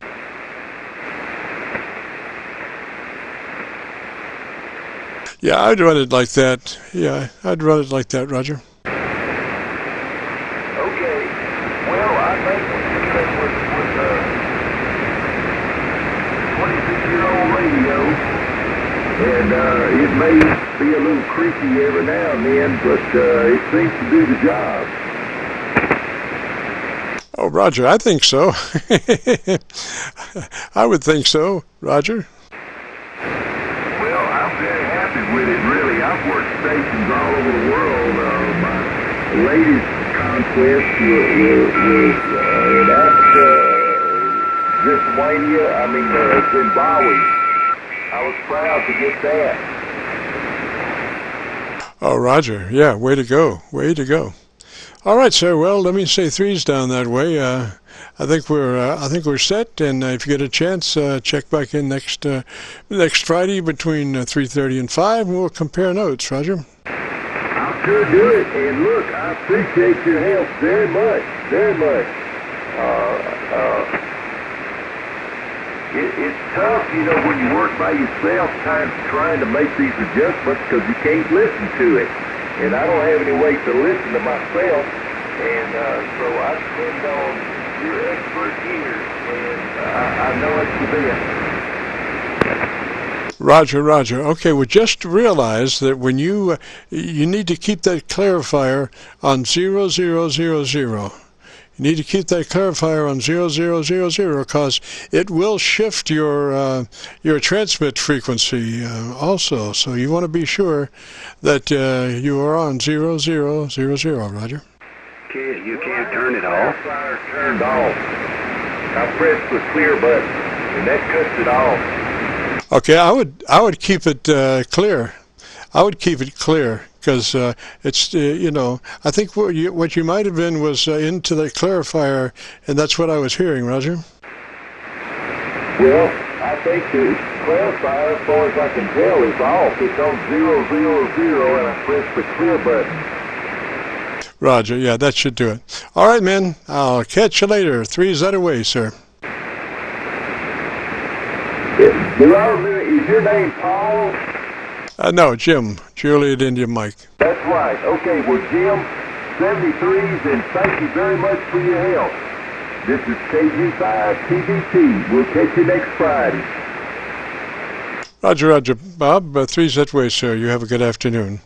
Yeah, I'd run it like that. Yeah, I'd run it like that, Roger. Okay. Well, I think with the 26-year-old radio, and it may be a little creaky every now and then, but it seems to do the job. Oh, Roger, I think so. I would think so, Roger. Well, I'm very happy with it, really. I've worked stations all over the world. My latest conquest was in Africa, Zimbabwe. I was proud to get that. Oh, Roger, yeah, way to go, way to go. All right, sir. Well, let me say three's down that way. I think we're set. And if you get a chance, check back in next Friday between 3:30 and 5, and we'll compare notes. Roger. I'll sure do it. And look, I appreciate your help very much, very much. It's tough, you know, when you work by yourself, trying to make these adjustments because you can't listen to it. And I don't have any way to listen to myself, and so I depend on your expert ears, and I know it's the best. Roger. Okay, well, just realize that when you need to keep that clarifier on 0000. You need to keep that clarifier on 0000 because it will shift your transmit frequency also. So you want to be sure that you are on 0000, Roger. You can't turn it off. Turned off. I pressed the clear button, and that cuts it off. Okay, I would keep it clear. I would keep it clear. Because it's, you know, I think what you might have been was into the clarifier, and that's what I was hearing, Roger. Well, I think the clarifier, as far as I can tell, is off. It's on 000, and I pressed the clear button. Roger, yeah, that should do it. All right, man, I'll catch you later. Three's that away, sir. Is your name Paul? No, Jim. Juliet India Mike. That's right. Okay, well, Jim, 73s, and thank you very much for your help. This is KG5TVT. We'll catch you next Friday. Roger, Bob. Three's that way, sir. You have a good afternoon.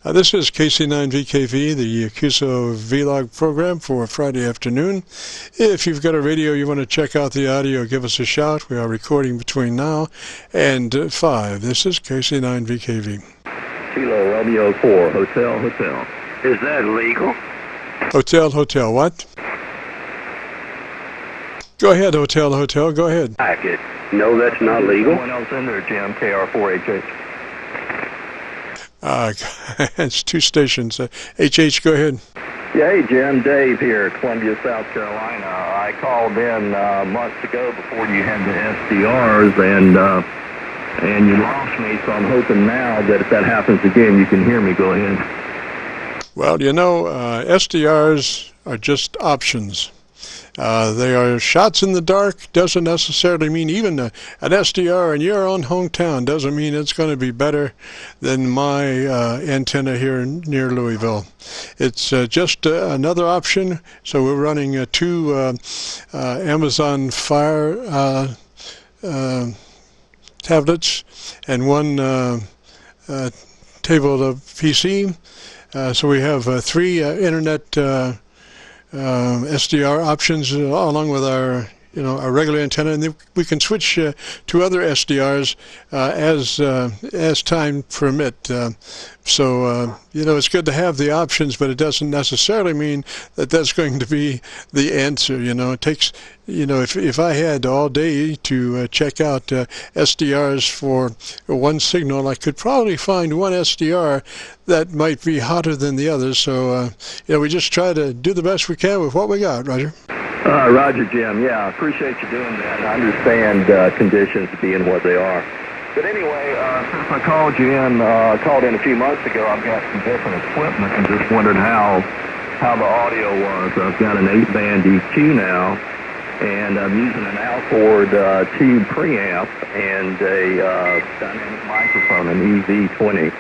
This is KC9VKV, the QSO-VLOG program for Friday afternoon. If you've got a radio you want to check out the audio, give us a shout. We are recording between now and 5. This is KC9VKV. Kilo Romeo 4, Hotel. Is that legal? Hotel, what? Go ahead, Hotel, go ahead. Packet. No, that's not legal. Someone else in there, Jim, KR4HH. It's two stations. HH, go ahead. Yeah, hey, Jim, Dave here, Columbia, South Carolina. I called in months ago before you had the SDRs, and you lost me, so I'm hoping now that if that happens again, you can hear me. Go ahead. Well, you know, SDRs are just options. They are shots in the dark. Doesn't necessarily mean even an SDR in your own hometown doesn't mean it's going to be better than my antenna here near Louisville. It's just another option. So we're running two Amazon Fire tablets and one tabletop PC. So we have three internet SDR options along with our regular antenna, and then we can switch to other SDRs as time permit. So it's good to have the options, but it doesn't necessarily mean that that's going to be the answer. It takes, if I had all day to check out SDRs for one signal, I could probably find one SDR that might be hotter than the others. So we just try to do the best we can with what we got. Roger. Roger, Jim. Yeah, I appreciate you doing that. I understand conditions being what they are. But anyway, since I called in a few months ago, I've got some different equipment and just wondered how the audio was. I've got an 8-band EQ now, and I'm using an Milford tube preamp and a dynamic microphone, an EV20.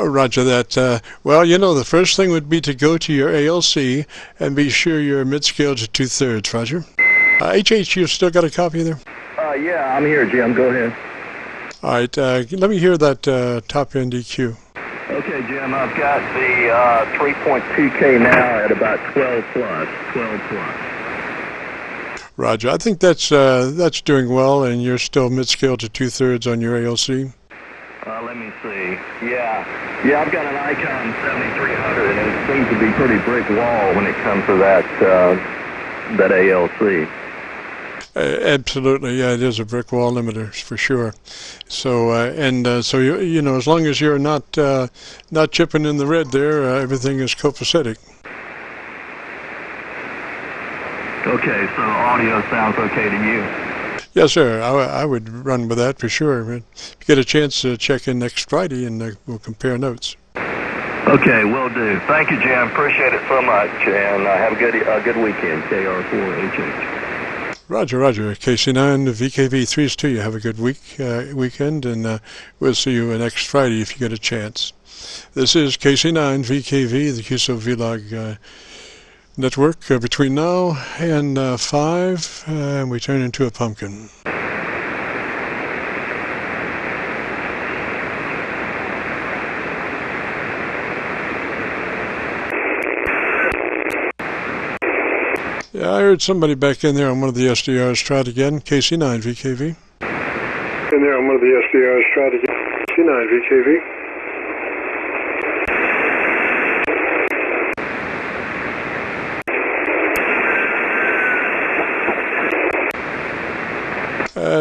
Roger that. Well, the first thing would be to go to your ALC and be sure your mid-scale to 2/3, Roger. HH, you still got a copy there? Yeah, I'm here, Jim. Go ahead. All right, let me hear that top end EQ. Okay, Jim, I've got the 3.2K now at about 12 plus. Roger. I think that's doing well, and you're still mid-scale to 2/3 on your ALC. Let me see. Yeah, I've got an Icon 7300, and it seems to be pretty brick wall when it comes to that ALC. Absolutely, yeah, it is a brick wall limiter for sure. So so you know, as long as you're not chipping in the red there, everything is copacetic. Okay, so audio sounds okay to you? Yes, sir. I would run with that for sure. If you get a chance to check in next Friday, and we'll compare notes. Okay, will do. Thank you, Jim. Appreciate it so much, and have a good weekend. KR4HH. Roger. KC9VKV 3's to you. Have a good weekend, and we'll see you next Friday if you get a chance. This is KC9VKV, the QSO-VLOG network. Between now and 5, we turn into a pumpkin. Yeah, I heard somebody back in there on one of the SDRs. Try it again. KC9VKV. In there on one of the SDRs. Try it again. KC9VKV.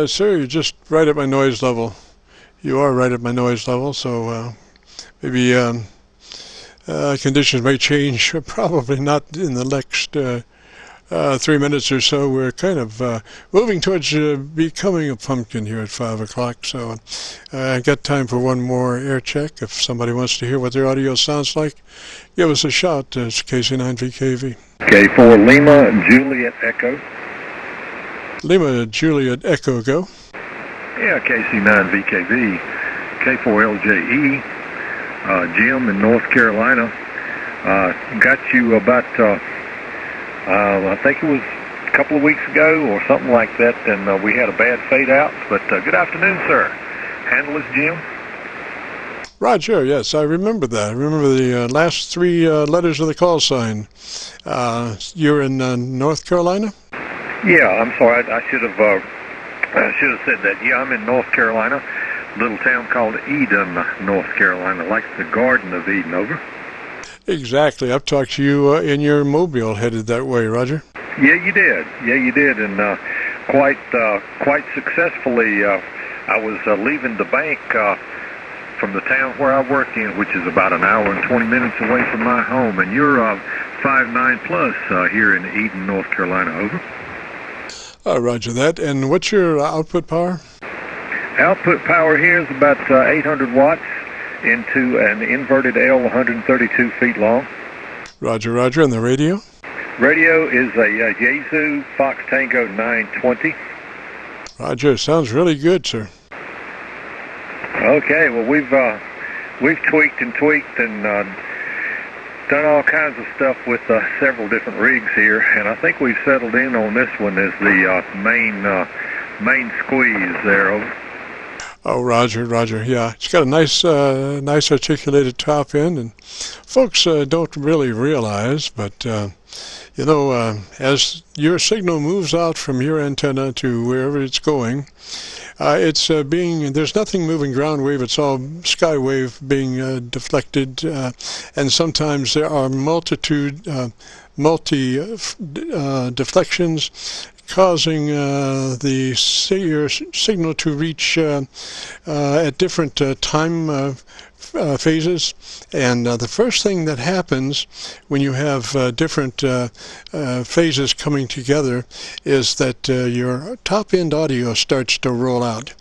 Sir, you're just right at my noise level. You are right at my noise level, so maybe conditions may change. Probably not in the next 3 minutes or so. We're kind of moving towards becoming a pumpkin here at 5 o'clock, so I got time for one more air check. If somebody wants to hear what their audio sounds like, give us a shout. It's KC9VKV. K4 Lima Juliet Echo. Lima Juliet Echo, go. Yeah, KC9VKV, K4LJE, Jim in North Carolina. Got you about, I think it was a couple of weeks ago or something like that, and we had a bad fade out. But good afternoon, sir. Handle is Jim. Roger, yes, I remember that. I remember the last 3 letters of the call sign. You're in North Carolina? Yeah, I'm sorry. I should have said that. Yeah, I'm in North Carolina, a little town called Eden, North Carolina, like the Garden of Eden. Over. Exactly. I've talked to you in your mobile headed that way, Roger. Yeah, you did. And quite successfly. I was leaving the bank from the town where I work in, which is about an hour and 20 minutes away from my home. And you're 5'9" plus here in Eden, North Carolina. Over. Roger that. And what's your output power? Output power here is about 800 watts into an inverted L 132 feet long. Roger. And the radio? Radio is a Yaesu Fox Tango 920. Roger. Sounds really good, sir. Okay. Well, we've tweaked and done all kinds of stuff with several different rigs here, and I think we've settled in on this one as the main squeeze there. Over. Oh, Roger. Yeah, it's got a nice articulated top end, and folks don't really realize, but you know, as your signal moves out from your antenna to wherever it's going, there's nothing moving ground wave, it's all sky wave being deflected, and sometimes there are multi deflections causing your signal to reach at different time phases. And the first thing that happens when you have different phases coming together is that your top end audio starts to roll out,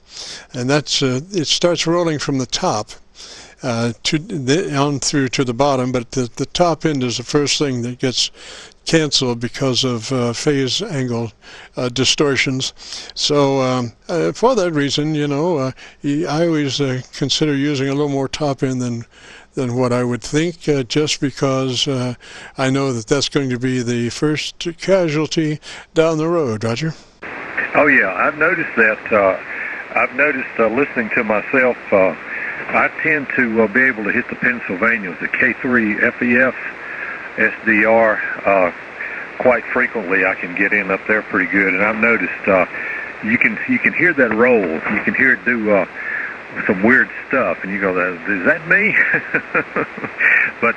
and that's it starts rolling from the top on through to the bottom, but the top end is the first thing that gets canceled because of phase angle distortions. So for that reason, you know, I always consider using a little more top end than what I would think, just because I know that that's going to be the first casualty down the road. Roger? Oh yeah, I've noticed that. I've noticed listening to myself, I tend to be able to hit the Pennsylvanias, the K3 FEF, SDR, quite frequently. I can get in up there pretty good, and I've noticed you can hear that roll. You can hear it do some weird stuff, and you go, is that me? But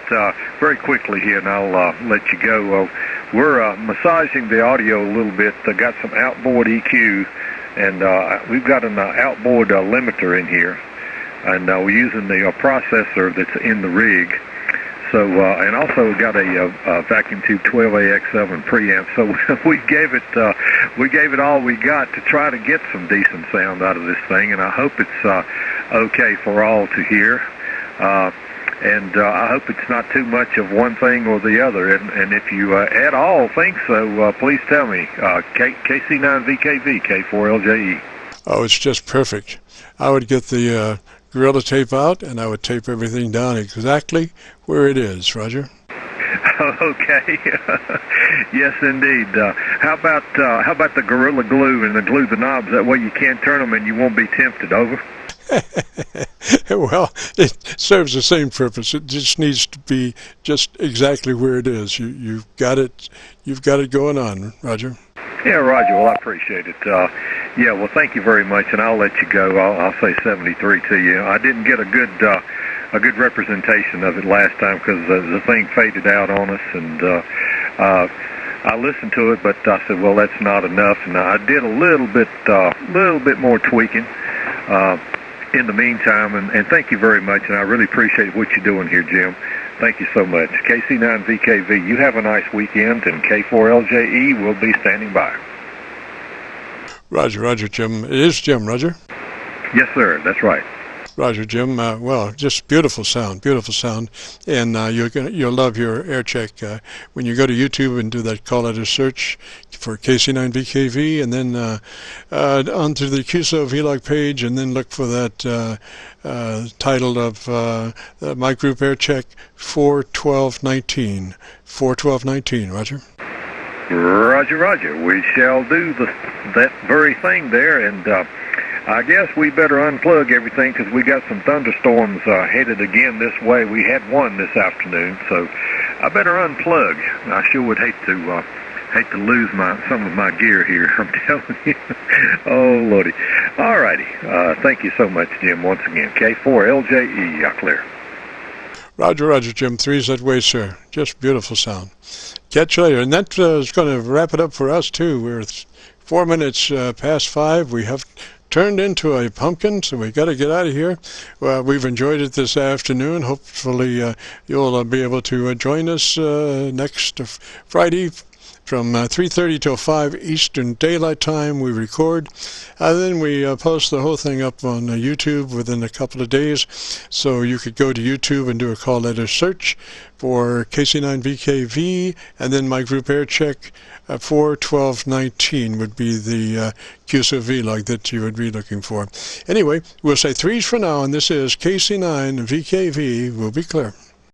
very quickly here, and I'll let you go. We're massaging the audio a little bit. Got some outboard EQ, and we've got an outboard limiter in here, and we're using the processor that's in the rig. So, and also got a vacuum tube 12AX7 preamp. So we gave it all we got to try to get some decent sound out of this thing, and I hope it's okay for all to hear. And I hope it's not too much of one thing or the other. And if you at all think so, please tell me. KC9VKV, K4LJE. Oh, it's just perfect. I would get the Gorilla Tape out, and I would tape everything down exactly where it is, Roger. Okay. Yes, indeed. How about the Gorilla Glue and glue the knobs? That way you can't turn them and you won't be tempted. Over. Well, it serves the same purpose. It just needs to be just exactly where it is. You've got it going on, Roger. Yeah, Roger. Well, I appreciate it. Yeah, well, thank you very much, and I'll let you go. I'll say 73 to you. I didn't get a good representation of it last time because the thing faded out on us, and I listened to it, but I said, well, that's not enough, and I did a little bit more tweaking in the meantime, and thank you very much, and I really appreciate what you're doing here, Jim. Thank you so much. KC9VKV, you have a nice weekend, and K4LJE will be standing by. Roger, Jim. It is Jim, Roger. Yes, sir. That's right. Roger, Jim. Well, just beautiful sound, and you'll love your Aircheck when you go to YouTube and do that call letter search for KC9VKV, and then onto the QSO-VLOG page, and then look for that title of my group Aircheck 41219. 41219, Roger. Roger. We shall do that very thing there, and I guess we better unplug everything because we got some thunderstorms headed again this way. We had one this afternoon, so I better unplug. I sure would hate to lose some of my gear here. I'm telling you. Oh Lordy. All righty. Thank you so much, Jim. Once again, K4LJE. Y'all clear. Roger, Jim. 3's that way, sir. Just beautiful sound. Catch you later. And that is going to wrap it up for us, too. We're 4 minutes past 5. We have turned into a pumpkin, so we got to get out of here. Well, we've enjoyed it this afternoon. Hopefully you'll be able to join us next Friday from 3:30 till 5 Eastern Daylight Time. We record, and then we post the whole thing up on YouTube within a couple of days. So you could go to YouTube and do a call letter search for KC9VKV, and then my group Aircheck 41219 would be the QSO-VLOG that you would be looking for. Anyway, we'll say 3's for now, and this is KC9VKV. We'll be clear.